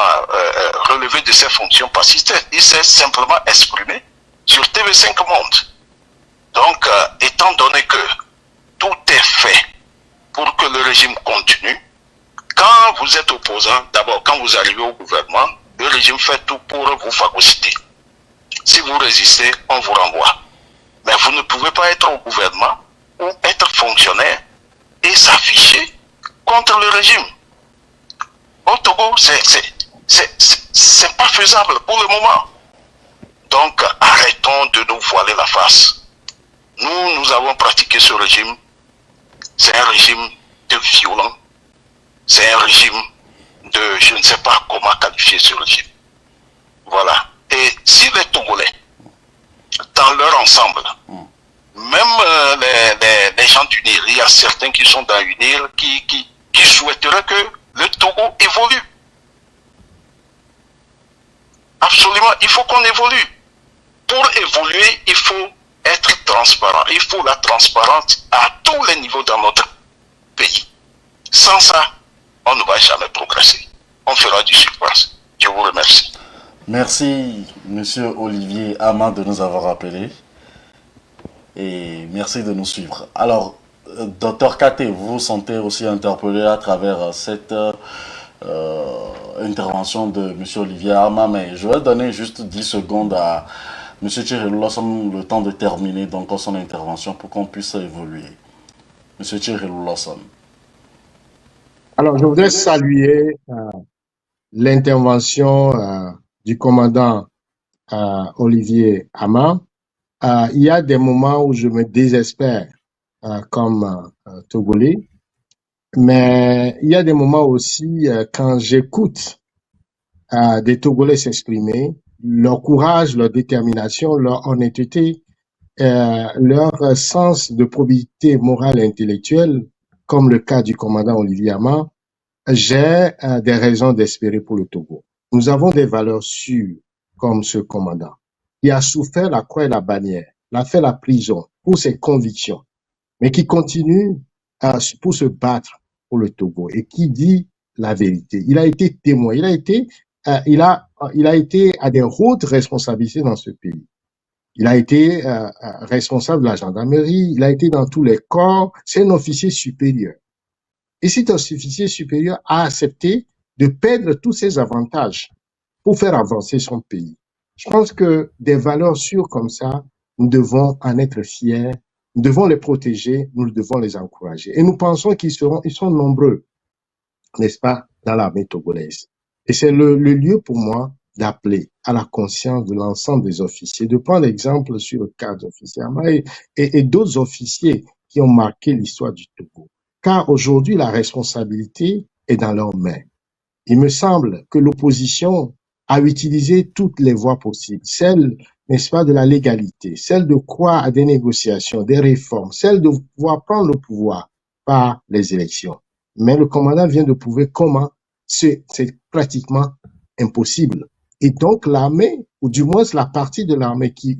S4: relevé de ses fonctions parce qu'il s'est simplement exprimé sur TV5 Monde. Donc, étant donné que tout est fait pour que le régime continue, quand vous êtes opposant, d'abord, quand vous arrivez au gouvernement, le régime fait tout pour vous phagocyter. Si vous résistez, on vous renvoie. Mais vous ne pouvez pas être au gouvernement ou être fonctionnaire et s'afficher contre le régime. Au Togo, c'est pas faisable pour le moment. Donc, arrêtons de nous voiler la face. Nous avons pratiqué ce régime. C'est un régime de violent. C'est un régime de, je ne sais pas comment qualifier ce régime. Voilà. Et si les Togolais, dans leur ensemble, même les gens d'UNIR, il y a certains qui sont dans UNIR qui souhaiteraient que le Togo évolue. Absolument, il faut qu'on évolue. Pour évoluer, il faut être transparent. Il faut la transparence à tous les niveaux dans notre pays. Sans ça, on ne va jamais progresser. On fera du surplace. Je vous remercie.
S1: Merci, Monsieur Olivier Ama, de nous avoir appelés. Et merci de nous suivre. Alors, Dr Kate, vous vous sentez aussi interpellé à travers cette intervention de M. Olivier Ama, mais je vais donner juste 10 secondes à M. Thierry Lawson le temps de terminer donc son intervention pour qu'on puisse évoluer. M. Thierry Lawson.
S2: Alors, je voudrais saluer l'intervention du commandant Olivier Ama. Il y a des moments où je me désespère comme Togolais, mais il y a des moments aussi quand j'écoute des Togolais s'exprimer, leur courage, leur détermination, leur honnêteté, leur sens de probité morale et intellectuelle, comme le cas du commandant Olivier Ama, j'ai des raisons d'espérer pour le Togo. Nous avons des valeurs sûres comme ce commandant qui a souffert la croix et la bannière, l'a fait la prison pour ses convictions, mais qui continue pour se battre pour le Togo et qui dit la vérité. Il a été témoin, il a été à des hautes responsabilités dans ce pays. Il a été responsable de la gendarmerie, il a été dans tous les corps, c'est un officier supérieur. Et cet officier supérieur a accepté de perdre tous ses avantages pour faire avancer son pays. Je pense que des valeurs sûres comme ça, nous devons en être fiers, nous devons les protéger, nous devons les encourager. Et nous pensons ils sont nombreux, n'est-ce pas, dans l'armée togolaise. Et c'est le lieu pour moi d'appeler à la conscience de l'ensemble des officiers, de prendre exemple sur le cas d'officier Ama et d'autres officiers qui ont marqué l'histoire du Togo. Car aujourd'hui, la responsabilité est dans leurs mains. Il me semble que l'opposition a utilisé toutes les voies possibles, celle, n'est-ce pas, de la légalité, celle de croire à des négociations, des réformes, celle de pouvoir prendre le pouvoir par les élections. Mais le commandant vient de prouver comment c'est pratiquement impossible. Et donc l'armée, ou du moins la partie de l'armée qui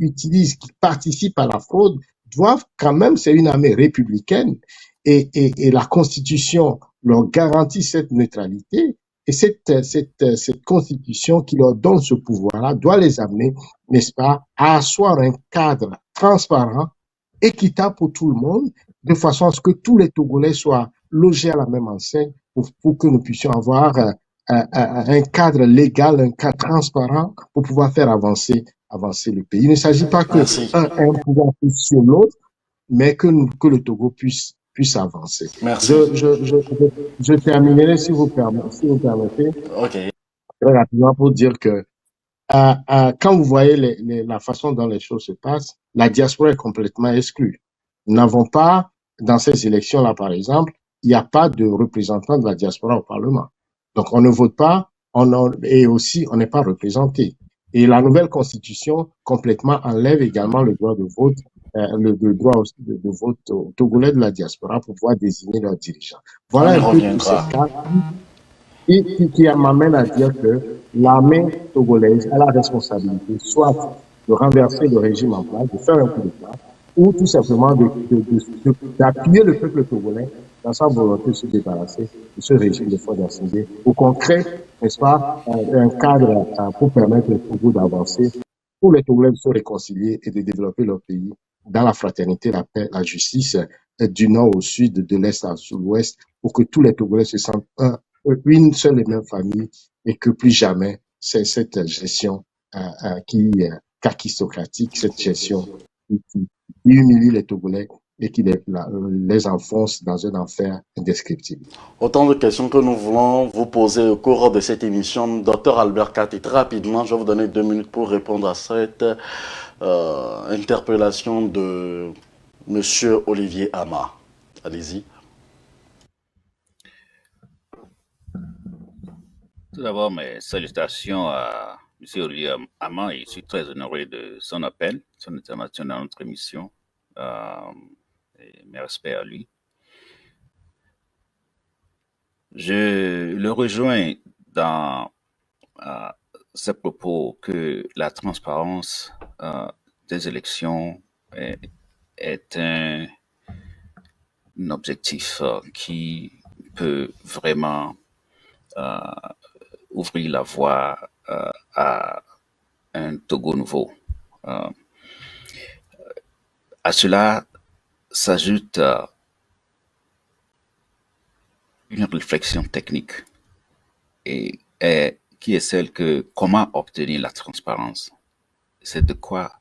S2: participe à la fraude, doivent quand même, c'est une armée républicaine, et la Constitution leur garantit cette neutralité, et cette Constitution qui leur donne ce pouvoir-là doit les amener, n'est-ce pas, à asseoir un cadre transparent, équitable pour tout le monde, de façon à ce que tous les Togolais soient logés à la même enseigne pour que nous puissions avoir un cadre légal, un cadre transparent pour pouvoir faire avancer le pays. Il ne s'agit pas que un pouvoir sur l'autre, mais que le Togo puisse avancer.
S1: Merci.
S2: Je terminerai, si vous permettez,
S1: Okay.
S2: très rapidement pour dire que quand vous voyez la façon dont les choses se passent, la diaspora est complètement exclue. Nous n'avons pas, dans ces élections-là, par exemple, il n'y a pas de représentants de la diaspora au Parlement. Donc, on ne vote pas, et aussi, on n'est pas représenté. Et la nouvelle constitution complètement enlève également le droit de vote, le droit de vote aux Togolais de la diaspora pour pouvoir désigner leurs dirigeants. Voilà un peu tous ces cas qui m'amène à dire que l'armée togolaise a la responsabilité soit de renverser le régime en place, de faire un coup d'État, ou tout simplement d'appuyer le peuple togolais dans sa volonté de se débarrasser de ce régime de Faure Gnassingbé, pour qu'on crée, n'est-ce pas, un cadre pour permettre au Togo d'avancer, pour les Togolais de se réconcilier et de développer leur pays dans la fraternité, la paix, la justice, du nord au sud, de l'est à l'ouest, pour que tous les Togolais se sentent une seule et même famille et que plus jamais c'est cette gestion kakistocratique, cette gestion qui humilie les Togolais et qui les enfonce dans un enfer indescriptible.
S1: Autant de questions que nous voulons vous poser au cours de cette émission. Docteur Albert Kati, très rapidement, je vais vous donner 2 minutes pour répondre à cette interpellation de Monsieur Olivier Ama. Allez-y.
S3: Tout d'abord, mes salutations à M. Olivier Ama et je suis très honoré de son appel, son intervention dans notre émission. Et mes respects à lui. Je le rejoins dans ces propos que la transparence des élections est un objectif qui peut vraiment ouvrir la voie à un Togo nouveau. À cela s'ajoute une réflexion technique et qui est celle que comment obtenir la transparence. C'est de quoi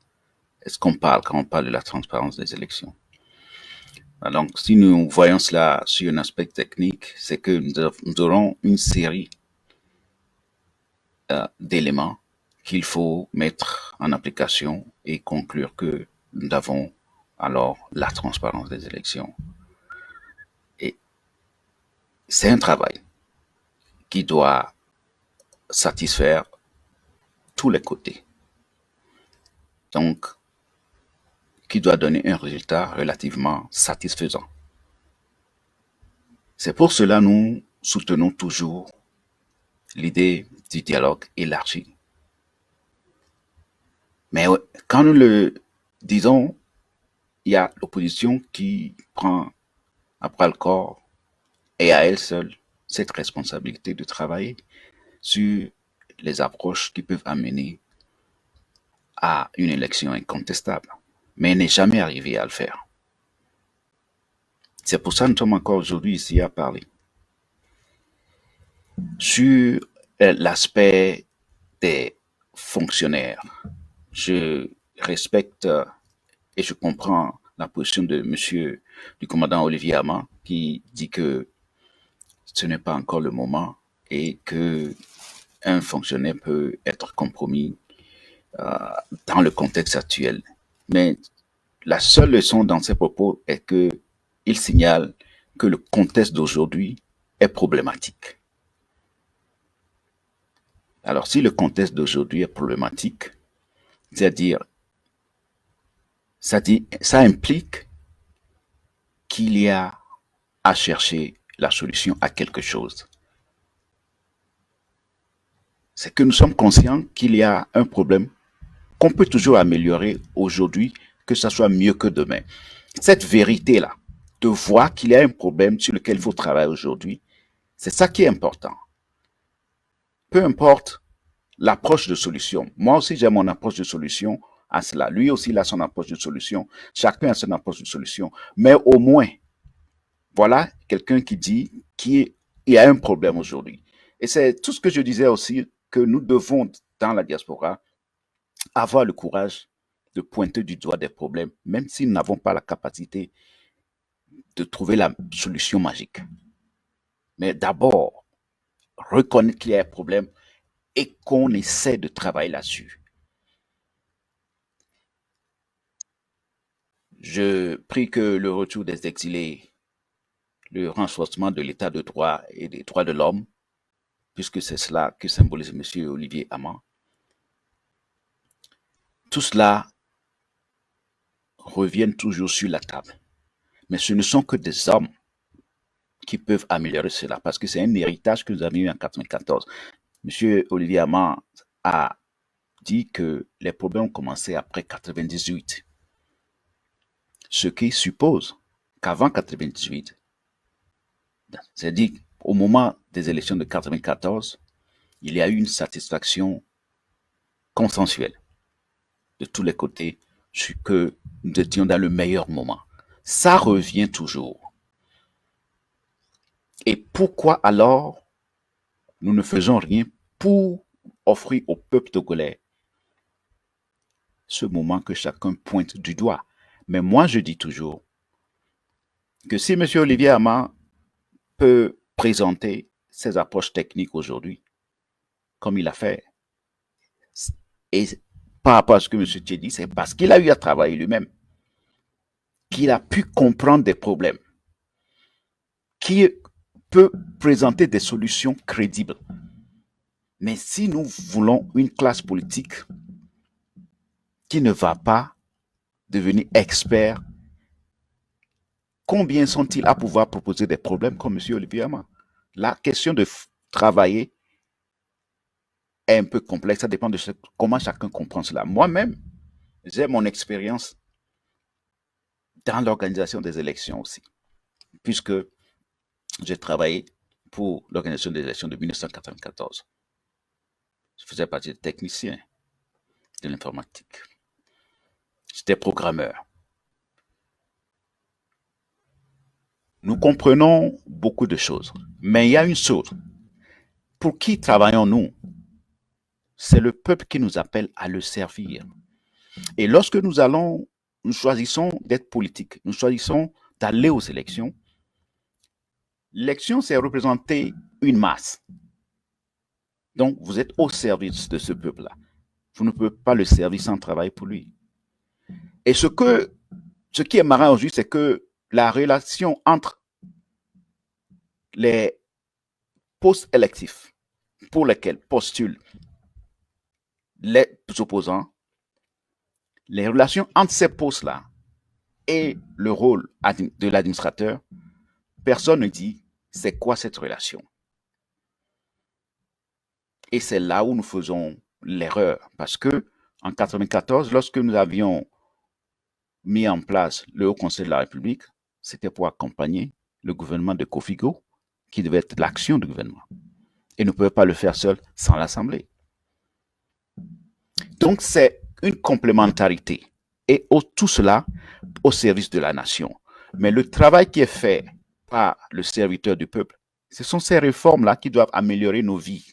S3: est-ce qu'on parle quand on parle de la transparence des élections. Donc, si nous voyons cela sur un aspect technique, c'est que nous aurons une série d'éléments qu'il faut mettre en application et conclure que nous avons alors la transparence des élections. Et c'est un travail qui doit satisfaire tous les côtés. Donc, qui doit donner un résultat relativement satisfaisant. C'est pour cela que nous soutenons toujours l'idée du dialogue élargi. Mais quand nous le disons, il y a l'opposition qui prend à bras le corps et à elle seule cette responsabilité de travailler sur les approches qui peuvent amener à une élection incontestable, mais n'est jamais arrivé à le faire. C'est pour ça que nous sommes encore aujourd'hui ici à parler. Sur l'aspect des fonctionnaires, je respecte et je comprends la position de monsieur du commandant Olivier Ama qui dit que ce n'est pas encore le moment et que un fonctionnaire peut être compromis dans le contexte actuel. Mais la seule leçon dans ces propos est que il signale que le contexte d'aujourd'hui est problématique. Alors, si le contexte d'aujourd'hui est problématique, c'est-à-dire, ça implique qu'il y a à chercher la solution à quelque chose. C'est que nous sommes conscients qu'il y a un problème qu'on peut toujours améliorer aujourd'hui, que ça soit mieux que demain. Cette vérité-là, de voir qu'il y a un problème sur lequel il faut travailler aujourd'hui, c'est ça qui est important. Peu importe l'approche de solution. Moi aussi, j'ai mon approche de solution à cela. Lui aussi, il a son approche de solution. Chacun a son approche de solution. Mais au moins, voilà quelqu'un qui dit qu'il y a un problème aujourd'hui. Et c'est tout ce que je disais aussi, que nous devons, dans la diaspora, avoir le courage de pointer du doigt des problèmes, même si nous n'avons pas la capacité de trouver la solution magique. Mais d'abord, reconnaître qu'il y a un problème et qu'on essaie de travailler là-dessus. Je prie que le retour des exilés, le renforcement de l'état de droit et des droits de l'homme, puisque c'est cela que symbolise M. Olivier Ama, tout cela revient toujours sur la table. Mais ce ne sont que des hommes qui peuvent améliorer cela, parce que c'est un héritage que nous avions eu en 1994. M. Olivier Ama a dit que les problèmes ont commencé après 1998. Ce qui suppose qu'avant 1998, c'est-à-dire au moment des élections de 1994, il y a eu une satisfaction consensuelle de tous les côtés que nous étions dans le meilleur moment. Ça revient toujours. Et pourquoi alors nous ne faisons rien pour offrir au peuple togolais ce moment que chacun pointe du doigt. Mais moi, je dis toujours que si M. Olivier Ama peut présenter ses approches techniques aujourd'hui, comme il a fait, et par rapport à ce que M. Tché dit, c'est parce qu'il a eu à travailler lui-même, qu'il a pu comprendre des problèmes, qu'il peut présenter des solutions crédibles. Mais si nous voulons une classe politique qui ne va pas devenir expert, combien sont-ils à pouvoir proposer des problèmes comme M. Olivier Ama? La question de travailler est un peu complexe, ça dépend de comment chacun comprend cela. Moi-même, j'ai mon expérience dans l'organisation des élections aussi, puisque j'ai travaillé pour l'organisation des élections de 1994. Je faisais partie des techniciens de l'informatique. J'étais programmeur. Nous comprenons beaucoup de choses, mais il y a une chose. Pour qui travaillons-nous? C'est le peuple qui nous appelle à le servir. Et lorsque nous choisissons d'être politiques, nous choisissons d'aller aux élections, l'élection, c'est représenter une masse. Donc, vous êtes au service de ce peuple-là. Vous ne pouvez pas le servir sans travailler pour lui. Et ce qui est marrant aujourd'hui, c'est que la relation entre les postes électifs pour lesquels postulent les opposants, les relations entre ces postes-là et le rôle de l'administrateur, personne ne dit c'est quoi cette relation. Et c'est là où nous faisons l'erreur. Parce que en 1994, lorsque nous avions mis en place le Haut Conseil de la République, c'était pour accompagner le gouvernement de Kofigo, qui devait être l'action du gouvernement. Et nous ne pouvons pas le faire seul sans l'Assemblée. Donc, c'est une complémentarité. Et tout cela au service de la nation. Mais le travail qui est fait par le serviteur du peuple, ce sont ces réformes-là qui doivent améliorer nos vies.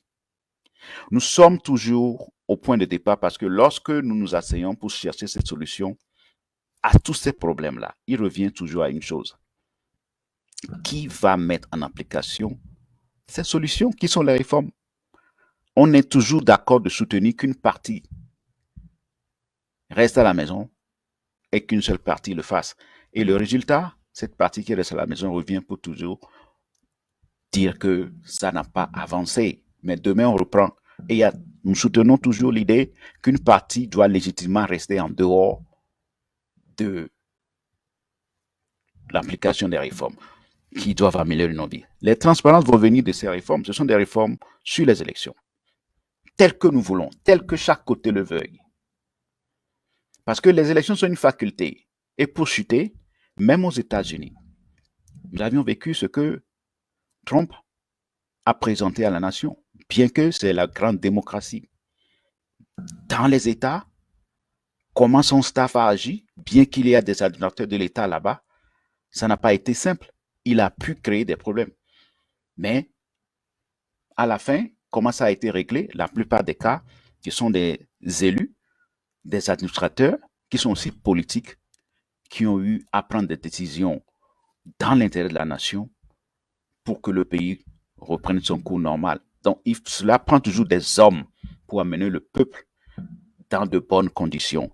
S3: Nous sommes toujours au point de départ parce que lorsque nous nous asseyons pour chercher cette solution à tous ces problèmes-là, il revient toujours à une chose. Qui va mettre en application ces solutions qui sont les réformes? On est toujours d'accord de soutenir qu'une partie reste à la maison et qu'une seule partie le fasse. Et le résultat, cette partie qui reste à la maison revient pour toujours dire que ça n'a pas avancé. Mais demain, on reprend. Et nous soutenons toujours l'idée qu'une partie doit légitimement rester en dehors de l'application des réformes qui doivent améliorer nos vies. Les transparences vont venir de ces réformes. Ce sont des réformes sur les élections, telles que nous voulons, telles que chaque côté le veuille. Parce que les élections sont une faculté. Et pour chuter, même aux États-Unis, nous avions vécu ce que Trump a présenté à la nation, bien que c'est la grande démocratie. Dans les États, comment son staff a agi, bien qu'il y ait des administrateurs de l'État là-bas, ça n'a pas été simple. Il a pu créer des problèmes. Mais à la fin, comment ça a été réglé? La plupart des cas, ce sont des élus, des administrateurs qui sont aussi politiques, qui ont eu à prendre des décisions dans l'intérêt de la nation pour que le pays reprenne son cours normal. Donc, cela prend toujours des hommes pour amener le peuple dans de bonnes conditions.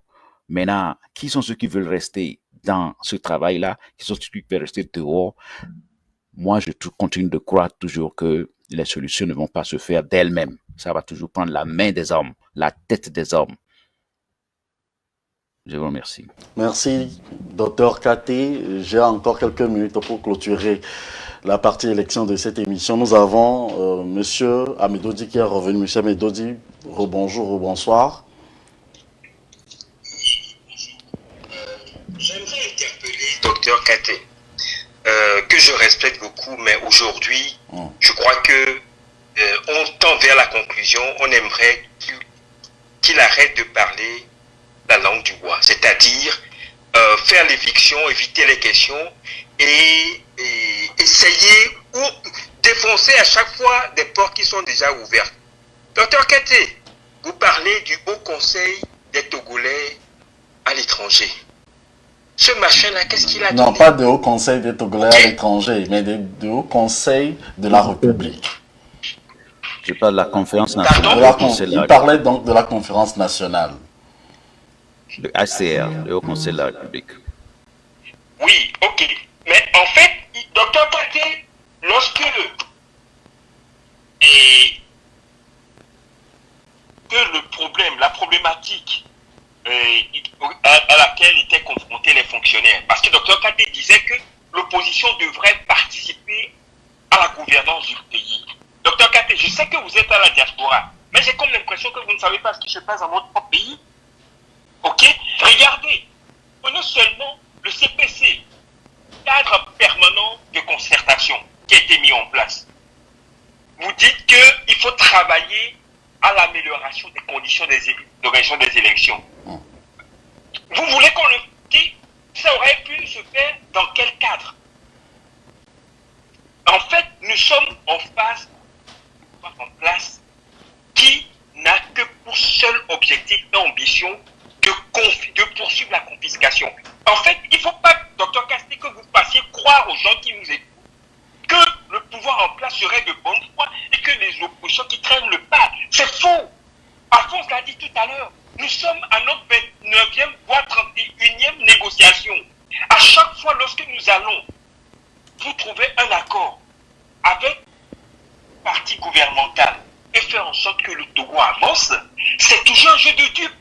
S3: Maintenant, qui sont ceux qui veulent rester dans ce travail-là? Qui sont ceux qui veulent rester dehors? Moi, je continue de croire toujours que les solutions ne vont pas se faire d'elles-mêmes. Ça va toujours prendre la main des hommes, la tête des hommes. Je vous remercie.
S1: Merci, Dr Katé. J'ai encore quelques minutes pour clôturer la partie élection de cette émission. Nous avons Monsieur Amedodi qui est revenu. Monsieur Amedodi, rebonjour, rebonsoir.
S4: J'aimerais interpeller Dr Katé, que je respecte beaucoup, mais aujourd'hui, je crois que on tend vers la conclusion. On aimerait qu'il arrête de parler la langue du bois, c'est-à-dire faire l'éviction, éviter les questions et essayer ou défoncer à chaque fois des portes qui sont déjà ouvertes. Docteur Katé, vous parlez du Haut Conseil des Togolais à l'étranger. Ce machin-là, qu'est-ce qu'il a donné?
S1: Non, pas de Haut Conseil des Togolais à l'étranger, mais de Haut Conseil de la République.
S3: Je parle de la conférence
S1: De
S3: nationale.
S1: il parlait donc de la conférence nationale.
S3: Le ACR, le Haut Conseil de la République.
S4: Oui, ok. Mais en fait, Dr Kate, lorsque le problème, la problématique à laquelle étaient confrontés les fonctionnaires, parce que Dr Kate disait que l'opposition devrait participer à la gouvernance du pays. Dr Kate, je sais que vous êtes à la diaspora, mais j'ai comme l'impression que vous ne savez pas ce qui se passe dans votre propre pays. Ok? Regardez, prenez seulement le CPC, cadre permanent de concertation qui a été mis en place. Vous dites qu'il faut travailler à l'amélioration des conditions d'organisation des élections. Vous voulez qu'on le dise? Ça aurait pu se faire dans quel cadre? En fait, nous sommes en phase en place qui n'a que pour seul objectif et ambition de poursuivre la confiscation. En fait, il ne faut pas, Dr Casté, que vous fassiez croire aux gens qui nous écoutent que le pouvoir en place serait de bonne foi et que les oppositions qui traînent le pas. C'est faux. Alphonse l'a dit tout à l'heure. Nous sommes à notre 29e, voire 31e négociation. À chaque fois, lorsque nous allons vous trouver un accord avec le parti gouvernemental et faire en sorte que le Togo avance, c'est toujours un jeu de dupes.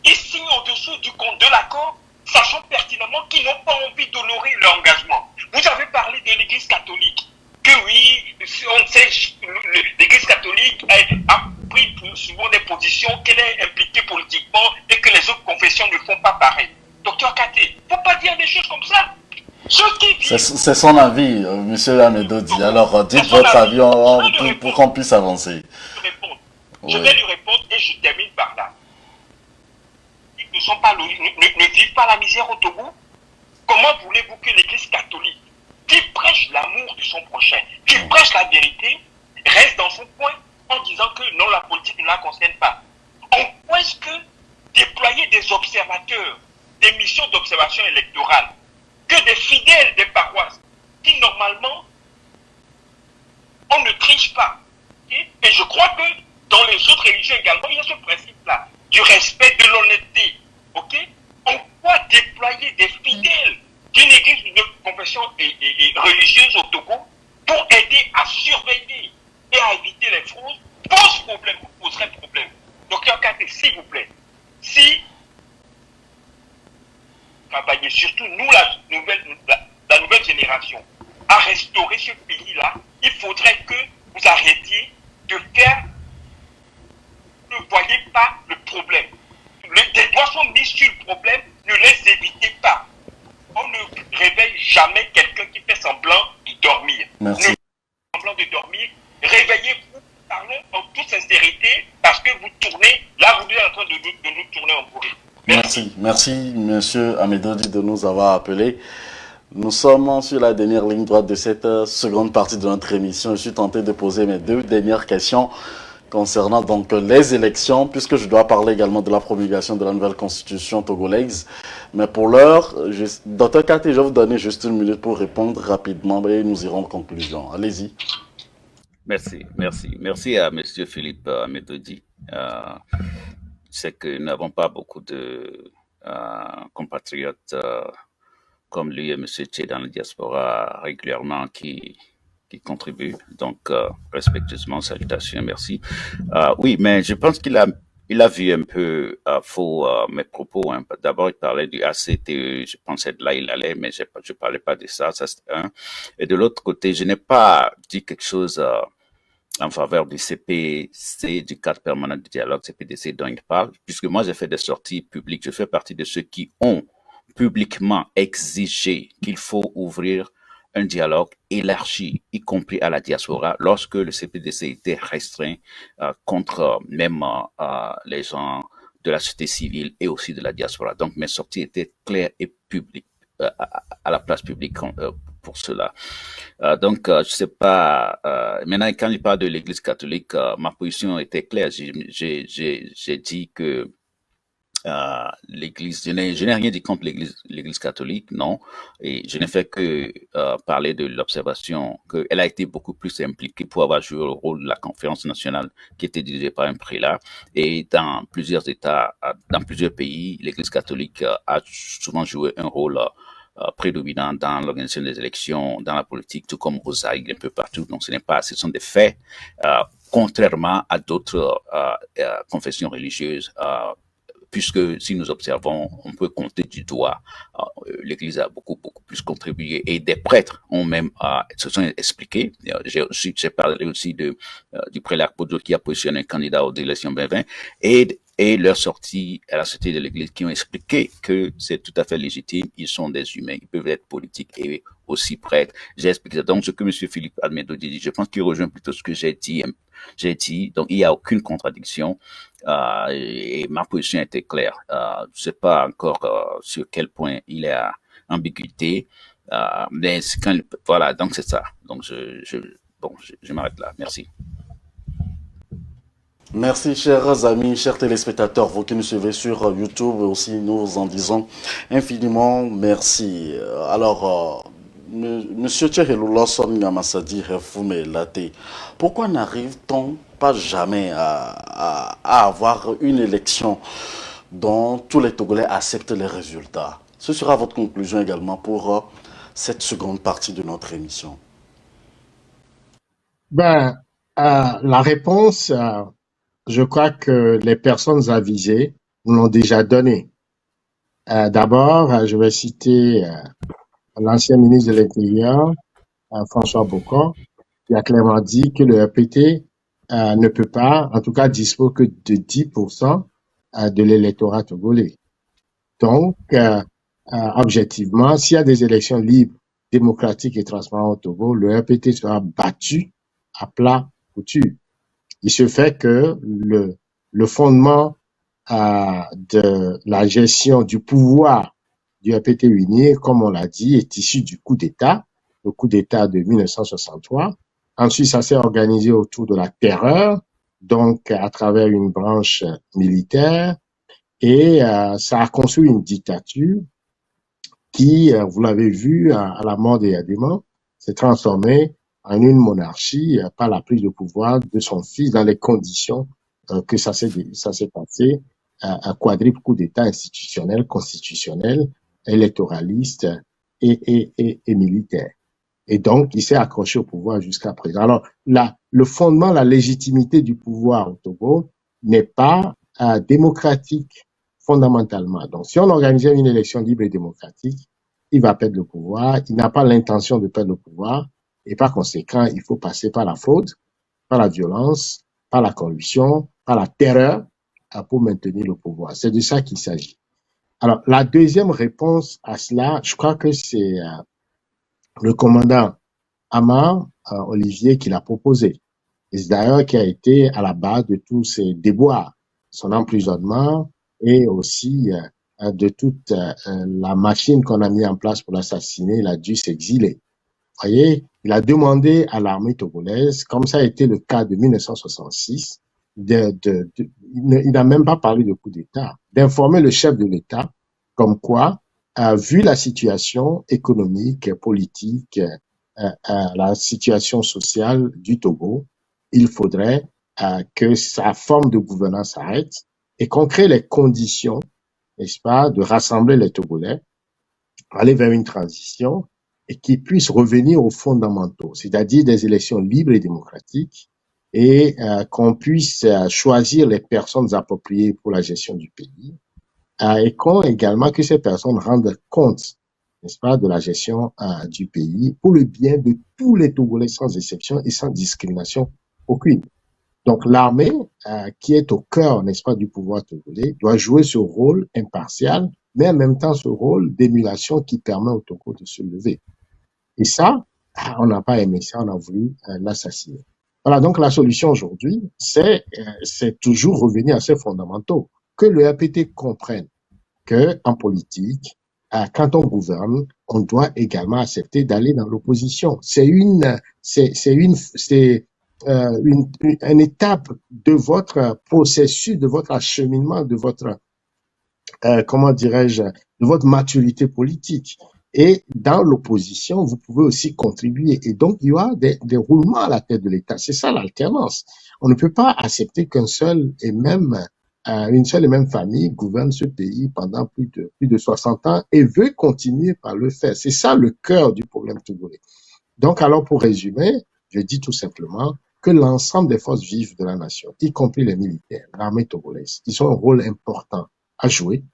S4: Ils signent en dessous du compte de l'accord, sachant pertinemment qu'ils n'ont pas envie d'honorer leur engagement. Vous avez parlé de l'Église catholique, que oui, on sait, l'Église catholique a pris souvent des positions qu'elle est impliquée politiquement et que les autres confessions ne font pas pareil. Docteur Katé, il ne faut pas dire des choses comme ça.
S1: C'est son avis, monsieur Amedodi. Alors, dites votre avis pour qu'on puisse avancer.
S4: Je vais lui répondre et je termine par là. Ne vivent pas la misère au Togo. Comment voulez-vous que l'Église catholique, qui prêche l'amour de son prochain, qui prêche la vérité, reste dans son coin en disant que non, la politique ne la concerne pas? En quoi est-ce que déployer des observateurs, des missions d'observation électorale, que des fidèles des paroisses, qui normalement, on ne triche pas. Et je crois que dans les autres religions également, il y a ce principe-là, du respect, de l'honnêteté. Ok? On doit déployer des fidèles d'une église de confession et religieuse au Togo pour aider à surveiller et à éviter les fraudes. Pose problème, vous poserez problème. Donc, s'il vous plaît, si travailler, surtout nous, la nouvelle génération, à restaurer ce pays-là, il faudrait que vous arrêtiez de faire, ne voyez pas le problème. Des doigts sont mis sur le problème, ne les évitez pas. On ne réveille jamais quelqu'un qui fait semblant de dormir.
S1: Merci.
S4: Ne faites semblant de dormir, réveillez-vous, parlons en toute sincérité, parce que vous tournez, là vous êtes en train de nous tourner en bourrée.
S1: Merci, monsieur Amedodi, de nous avoir appelés. Nous sommes sur la dernière ligne droite de cette seconde partie de notre émission. Je suis tenté de poser mes deux dernières questions concernant donc les élections, puisque je dois parler également de la promulgation de la nouvelle constitution togolaise. Mais pour l'heure, Dr Kate, je vais vous donner juste une minute pour répondre rapidement et nous irons en conclusion. Allez-y.
S3: Merci à M. Philippe Amedodi. C'est que nous n'avons pas beaucoup de compatriotes comme lui et M. Tché dans la diaspora régulièrement qui contribuent. Donc, respectueusement, salutations, merci. Oui, mais je pense qu'il a vu un peu faux mes propos. Hein. D'abord, il parlait du ACTE, je pensais de là il allait, mais je ne parlais pas de ça, ça c'est un. Et de l'autre côté, je n'ai pas dit quelque chose en faveur du CPC, du cadre permanent de dialogue, CPDC dont il parle, puisque moi j'ai fait des sorties publiques, je fais partie de ceux qui ont publiquement exigé qu'il faut ouvrir un dialogue élargi, y compris à la diaspora, lorsque le CPDC était restreint contre même les gens de la société civile et aussi de la diaspora. Donc mes sorties étaient claires et publiques, à la place publique pour cela. Je sais pas. Maintenant, quand il parle de l'Église catholique, ma position était claire. J'ai dit que l'Église, je n'ai rien dit contre l'Église catholique, non, et je n'ai fait que parler de l'observation qu'elle a été beaucoup plus impliquée pour avoir joué le rôle de la conférence nationale qui était dirigée par un prélat, et dans plusieurs États, dans plusieurs pays, l'Église catholique a souvent joué un rôle prédominant dans l'organisation des élections, dans la politique, tout comme au Zaïre, un peu partout. Donc, ce sont des faits, contrairement à d'autres confessions religieuses. Puisque si nous observons, on peut compter du doigt, l'Église a beaucoup plus contribué, et des prêtres ont même se sont expliqués. J'ai parlé aussi du prélat Podo qui a positionné un candidat aux élections 2020, et leur sortie à la sortie de l'Église, qui ont expliqué que c'est tout à fait légitime, ils sont des humains, ils peuvent être politiques et aussi prêtres. J'ai expliqué ça. Donc, ce que M. Philippe Almedo dit, je pense qu'il rejoint plutôt ce que j'ai dit. Donc, il n'y a aucune contradiction. Et ma position était claire. Je ne sais pas encore sur quel point il y a ambiguïté, mais voilà, donc c'est ça. Donc je m'arrête là. Merci.
S1: Merci, chers amis, chers téléspectateurs, vous qui nous suivez sur YouTube aussi, nous en disons infiniment merci. Monsieur Tcherelou Lawson Namassadi Refoume Laté, pourquoi n'arrive-t-on pas jamais à avoir une élection dont tous les Togolais acceptent les résultats? Ce sera votre conclusion également pour cette seconde partie de notre émission.
S2: La réponse, je crois que les personnes avisées nous l'ont déjà donnée. D'abord, je vais citer l'ancien ministre de l'Intérieur, François Bocor, qui a clairement dit que le RPT ne peut pas, en tout cas, dispose que de 10% de l'électorat togolais. Donc, objectivement, s'il y a des élections libres, démocratiques et transparentes au Togo, le RPT sera battu à plat couture. Il se fait que le fondement de la gestion du pouvoir du RPT uni, comme on l'a dit, est issu du coup d'État, le coup d'État de 1963. Ensuite, ça s'est organisé autour de la terreur, donc à travers une branche militaire, et ça a construit une dictature qui, vous l'avez vu, à la mort des Yadéman, s'est transformée en une monarchie par la prise de pouvoir de son fils dans les conditions que ça s'est passé, un quadruple coup d'État institutionnel, constitutionnel, électoraliste et militaire. Et donc, il s'est accroché au pouvoir jusqu'à présent. Alors, le fondement, la légitimité du pouvoir au Togo n'est pas démocratique fondamentalement. Donc, si on organisait une élection libre et démocratique, il va perdre le pouvoir. Il n'a pas l'intention de perdre le pouvoir. Et par conséquent, il faut passer par la fraude, par la violence, par la corruption, par la terreur pour maintenir le pouvoir. C'est de ça qu'il s'agit. Alors, la deuxième réponse à cela, je crois que c'est le commandant Amar Olivier qui l'a proposé. Et c'est d'ailleurs qui a été à la base de tous ces déboires, son emprisonnement et aussi de toute la machine qu'on a mis en place pour l'assassiner. Il a dû s'exiler. Vous voyez, il a demandé à l'armée togolaise, comme ça a été le cas de 1966, il n'a même pas parlé de coup d'État, d'informer le chef de l'État comme quoi, vu la situation économique, politique, la situation sociale du Togo, il faudrait que sa forme de gouvernance s'arrête et qu'on crée les conditions, n'est-ce pas, de rassembler les Togolais, aller vers une transition et qu'ils puissent revenir aux fondamentaux, c'est-à-dire des élections libres et démocratiques, et qu'on puisse choisir les personnes appropriées pour la gestion du pays, et qu'on également que ces personnes rendent compte, n'est-ce pas, de la gestion du pays pour le bien de tous les Togolais sans exception et sans discrimination aucune. Donc l'armée, qui est au cœur, n'est-ce pas, du pouvoir togolais, doit jouer ce rôle impartial, mais en même temps ce rôle d'émulation qui permet au Togo de se lever. Et ça, on n'a pas aimé ça, on a voulu l'assassiner. Voilà, donc la solution aujourd'hui, c'est toujours revenir à ces fondamentaux, que le RPT comprenne que en politique, quand on gouverne, on doit également accepter d'aller dans l'opposition. C'est une étape de votre processus, de votre acheminement, de votre comment dirais-je, de votre maturité politique. Et dans l'opposition, vous pouvez aussi contribuer. Et donc, il y aura des roulements à la tête de l'État. C'est ça l'alternance. On ne peut pas accepter une seule et même famille gouverne ce pays pendant plus de 60 ans et veut continuer par le faire. C'est ça le cœur du problème togolais. Donc, alors, pour résumer, je dis tout simplement que l'ensemble des forces vives de la nation, y compris les militaires, l'armée togolaise, ils ont un rôle important à jouer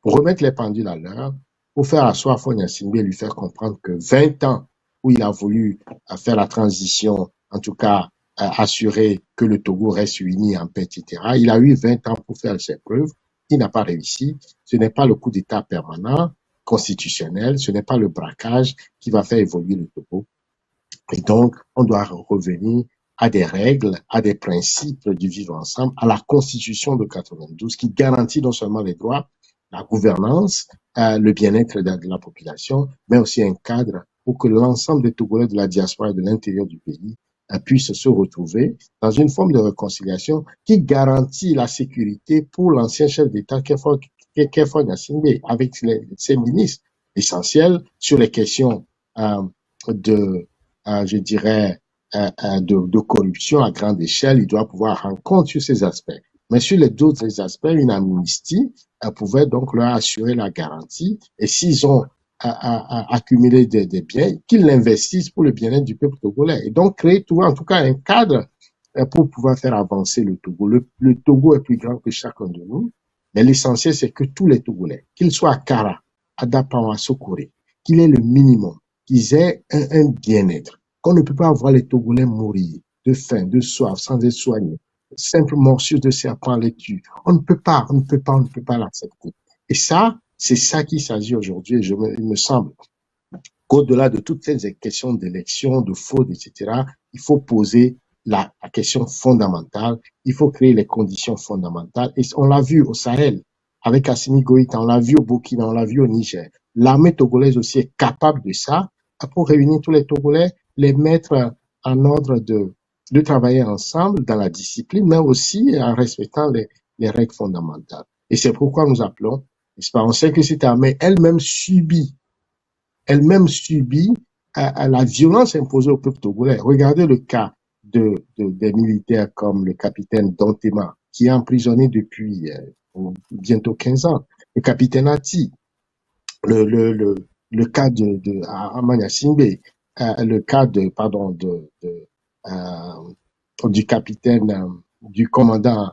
S2: pour remettre les pendules à l'heure, pour faire asseoir Fonia Singbe et lui faire comprendre que 20 ans où il a voulu faire la transition, en tout cas assurer que le Togo reste uni en paix, etc., il a eu 20 ans pour faire ses preuves. Il n'a pas réussi. Ce n'est pas le coup d'État permanent, constitutionnel, ce n'est pas le braquage qui va faire évoluer le Togo. Et donc, on doit revenir à des règles, à des principes du vivre ensemble, à la Constitution de 92 qui garantit non seulement les droits, la gouvernance, le bien-être de la population, mais aussi un cadre pour que l'ensemble des Togolais de la diaspora et de l'intérieur du pays puissent se retrouver dans une forme de réconciliation qui garantit la sécurité pour l'ancien chef d'État Kefa Gnassingbé avec ses ministres essentiels sur les questions je dirais, de corruption à grande échelle. Il doit pouvoir rendre compte sur ces aspects. Mais sur les autres aspects, une amnistie pouvait donc leur assurer la garantie. Et s'ils ont accumulé des biens, qu'ils l'investissent pour le bien-être du peuple togolais. Et donc créer en tout cas un cadre pour pouvoir faire avancer le Togo. Le Togo est plus grand que chacun de nous. Mais l'essentiel, c'est que tous les Togolais, qu'ils soient à Kara, à Dapawa, à Sokoré, qu'il ait le minimum, qu'ils aient un bien-être, qu'on ne peut pas voir les Togolais mourir de faim, de soif, sans être soignés. Simple morsure de serpent les tue. On ne peut pas l'accepter. Et ça, c'est ça qu'il s'agit aujourd'hui. Il me semble qu'au-delà de toutes ces questions d'élection, de fraude, etc., il faut poser la question fondamentale. Il faut créer les conditions fondamentales. Et on l'a vu au Sahel avec Assimi Goïta, on l'a vu au Burkina, on l'a vu au Niger. L'armée togolaise aussi est capable de ça pour réunir tous les Togolais, les mettre en ordre de travailler ensemble dans la discipline, mais aussi en respectant les règles fondamentales. Et c'est pourquoi nous appelons, n'est-ce pas, on sait que cette armée elle-même subit la violence imposée au peuple togolais. Regardez le cas des militaires comme le capitaine Dantema, qui est emprisonné depuis bientôt 15 ans, le capitaine Ati, le cas de Amanya Singbe, le cas du capitaine, du commandant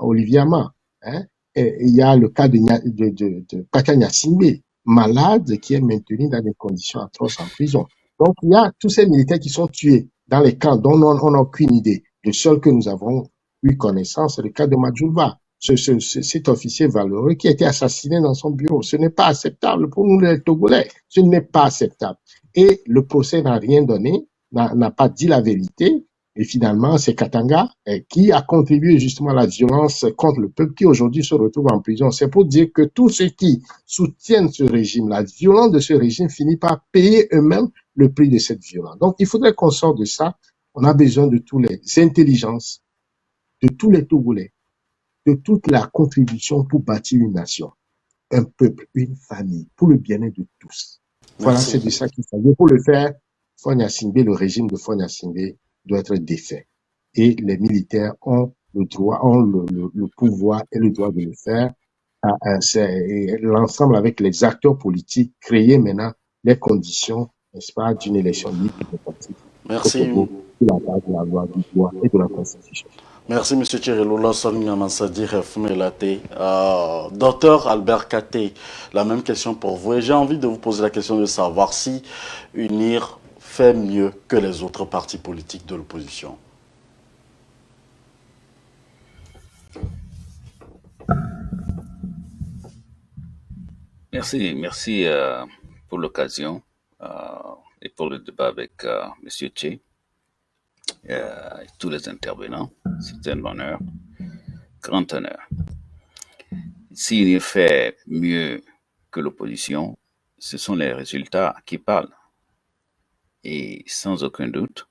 S2: Olivier Ama, hein, et il y a le cas de Pakanya Singbe, malade, qui est maintenu dans des conditions atroces en prison. Donc, il y a tous ces militaires qui sont tués dans les camps dont on n'a aucune idée. Le seul que nous avons eu connaissance, c'est le cas de Majulva, cet officier valeureux qui a été assassiné dans son bureau. Ce n'est pas acceptable pour nous les Togolais. Ce n'est pas acceptable. Et le procès n'a rien donné, n'a pas dit la vérité. Et finalement, c'est Katanga qui a contribué justement à la violence contre le peuple qui aujourd'hui se retrouve en prison. C'est pour dire que tous ceux qui soutiennent ce régime, la violence de ce régime finit par payer eux-mêmes le prix de cette violence. Donc, il faudrait qu'on sorte de ça. On a besoin de toutes les intelligences, de tous les Togolais, de toute la contribution pour bâtir une nation, un peuple, une famille, pour le bien-être de tous. Voilà, c'est de ça qu'il s'agit. Pour le faire, Fonia Singbe, le régime de Fonia Singbe doit être défait. Et les militaires ont le droit, ont le pouvoir et le droit de le faire. C'est l'ensemble avec les acteurs politiques, créer maintenant les conditions, n'est-ce pas, d'une élection libre et démocratique.
S1: Merci.
S2: Sur la base de la loi, du droit et de la Constitution.
S1: Merci, M. Thierry Docteur Albert Katé, la même question pour vous. Et j'ai envie de vous poser la question de savoir si UNIR fait mieux que les autres partis politiques de l'opposition.
S3: Merci pour l'occasion et pour le débat avec M. Tché. Et tous les intervenants. C'est un honneur, grand honneur. S'il fait mieux que l'opposition, ce sont les résultats qui parlent. Et sans aucun doute,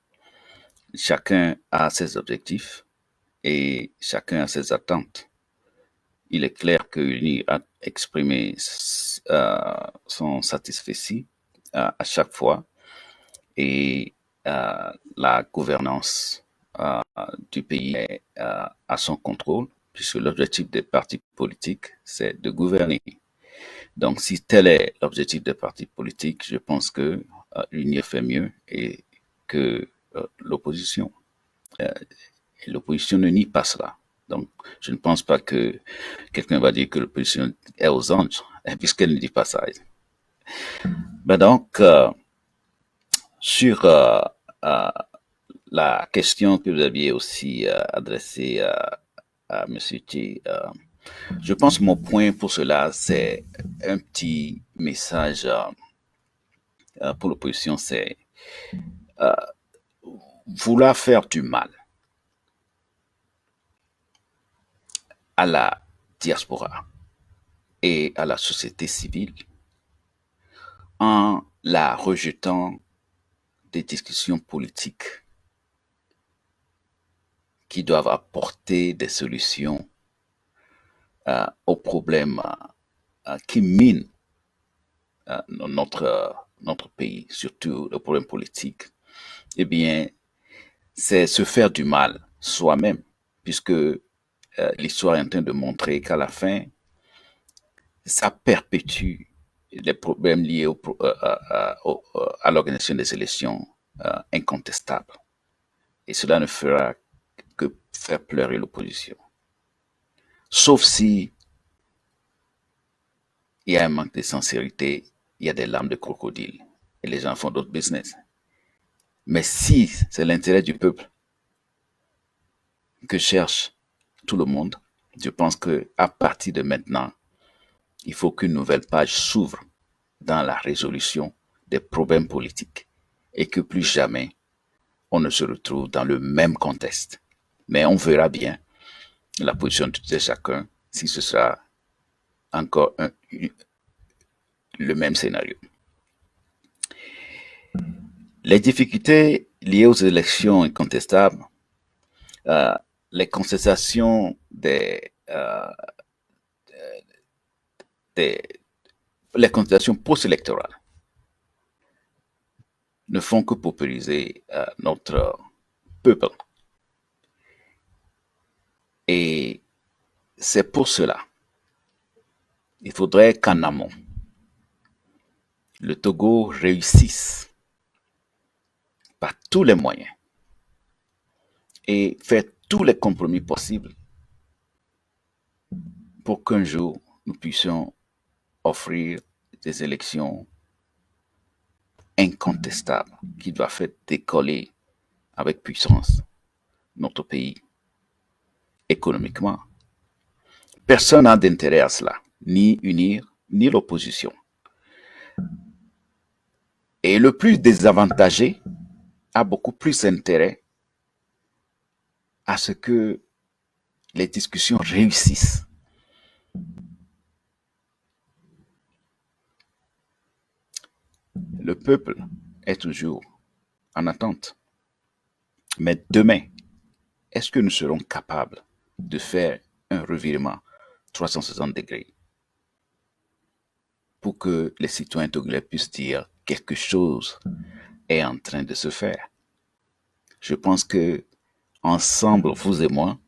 S3: chacun a ses objectifs et chacun a ses attentes. Il est clair que l'UNI a exprimé son satisfait à chaque fois et la gouvernance du pays est à son contrôle, puisque l'objectif des partis politiques, c'est de gouverner. Donc, si tel est l'objectif des partis politiques, je pense que l'UNI fait mieux et que l'opposition. Et l'opposition ne nie pas cela. Donc, je ne pense pas que quelqu'un va dire que l'opposition est aux anges, puisqu'elle ne dit pas ça. Ben donc, sur la question que vous aviez aussi adressée à M. T, je pense que mon point pour cela, c'est un petit message pour l'opposition, c'est vouloir faire du mal à la diaspora et à la société civile en la rejetant des discussions politiques qui doivent apporter des solutions aux problèmes qui minent notre pays, surtout le problème politique, eh bien, c'est se faire du mal soi-même, puisque l'histoire est en train de montrer qu'à la fin, ça perpétue les problèmes liés à l'organisation des élections incontestables. Et cela ne fera que faire pleurer l'opposition. Sauf si il y a un manque de sincérité, il y a des larmes de crocodile et les gens font d'autres business. Mais si c'est l'intérêt du peuple que cherche tout le monde, je pense que à partir de maintenant, il faut qu'une nouvelle page s'ouvre dans la résolution des problèmes politiques et que plus jamais on ne se retrouve dans le même contexte. Mais on verra bien la position de chacun si ce sera encore le même scénario. Les difficultés liées aux élections incontestables, les contestations les contestations post-électorales ne font que paupériser notre peuple. Et c'est pour cela, il faudrait qu'en amont, le Togo réussisse par tous les moyens et faire tous les compromis possibles pour qu'un jour nous puissions offrir des élections incontestables qui doivent faire décoller avec puissance notre pays économiquement. Personne n'a d'intérêt à cela, ni unir, ni l'opposition. Et le plus désavantagé a beaucoup plus intérêt à ce que les discussions réussissent. Le peuple est toujours en attente. Mais demain, est-ce que nous serons capables de faire un revirement 360 degrés pour que les citoyens togolais puissent dire quelque chose est en train de se faire? Je pense que ensemble, vous et moi,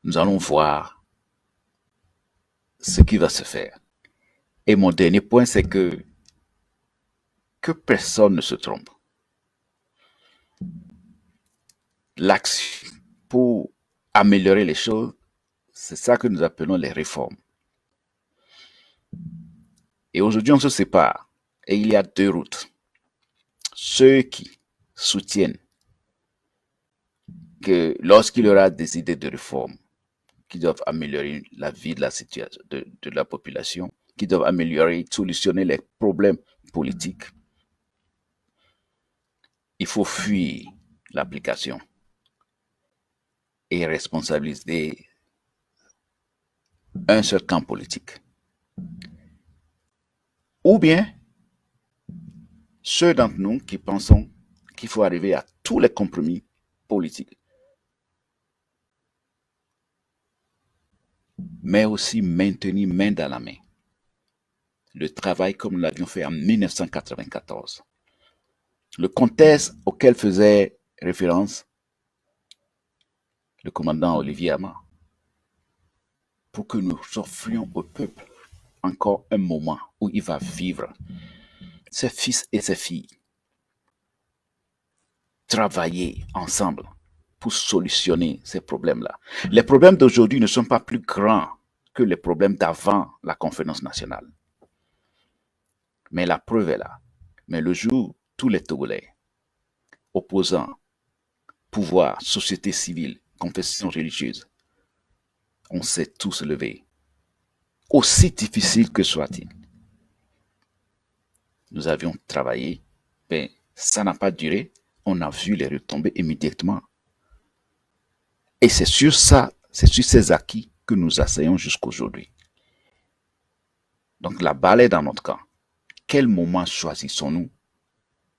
S3: nous allons voir ce qui va se faire. Et mon dernier point, c'est que personne ne se trompe. L'axe pour améliorer les choses, c'est ça que nous appelons les réformes. Et aujourd'hui, on se sépare. Et il y a deux routes. Ceux qui soutiennent que lorsqu'il y aura des idées de réforme qui doivent améliorer la vie de la situation de la population, qui doivent améliorer, solutionner les problèmes politiques, il faut fuir l'application et responsabiliser un seul camp politique. ou bien ceux d'entre nous qui pensons qu'il faut arriver à tous les compromis politiques, mais aussi maintenir main dans la main le travail comme nous l'avions fait en 1994. Le contexte auquel faisait référence le commandant Olivier Hamar, pour que nous offrions au peuple encore un moment où il va vivre, ses fils et ses filles, travailler ensemble pour solutionner ces problèmes-là. Les problèmes d'aujourd'hui ne sont pas plus grands que les problèmes d'avant la conférence nationale. Mais la preuve est là. Mais le jour où tous les Togolais, opposants, pouvoir, société civile, confession religieuse, on s'est tous levés, aussi difficile que soit-il. Nous avions travaillé, mais ça n'a pas duré. On a vu les retombées immédiatement. Et c'est sur ça, c'est sur ces acquis que nous asseyons jusqu'aujourd'hui. Donc la balle est dans notre camp. Quel moment choisissons-nous?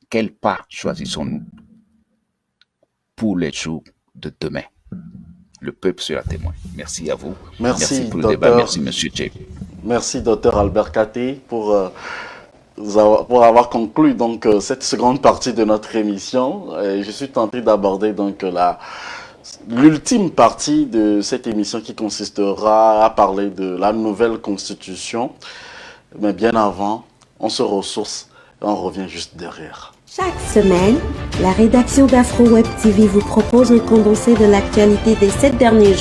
S3: Quel pas choisissons-nous pour les jours de demain? Le peuple sera témoin. Merci à vous.
S1: Merci
S3: pour le
S1: docteur.
S3: débat. Merci, M. Tché.
S1: Merci, docteur Albert Katé, pour avoir conclu donc cette seconde partie de notre émission. Et je suis tenté d'aborder donc l'ultime partie de cette émission qui consistera à parler de la nouvelle constitution. Mais bien avant, on se ressource et on revient juste derrière.
S5: Chaque semaine, la rédaction d'Afro Web TV vous propose un condensé de l'actualité des 7 derniers jours.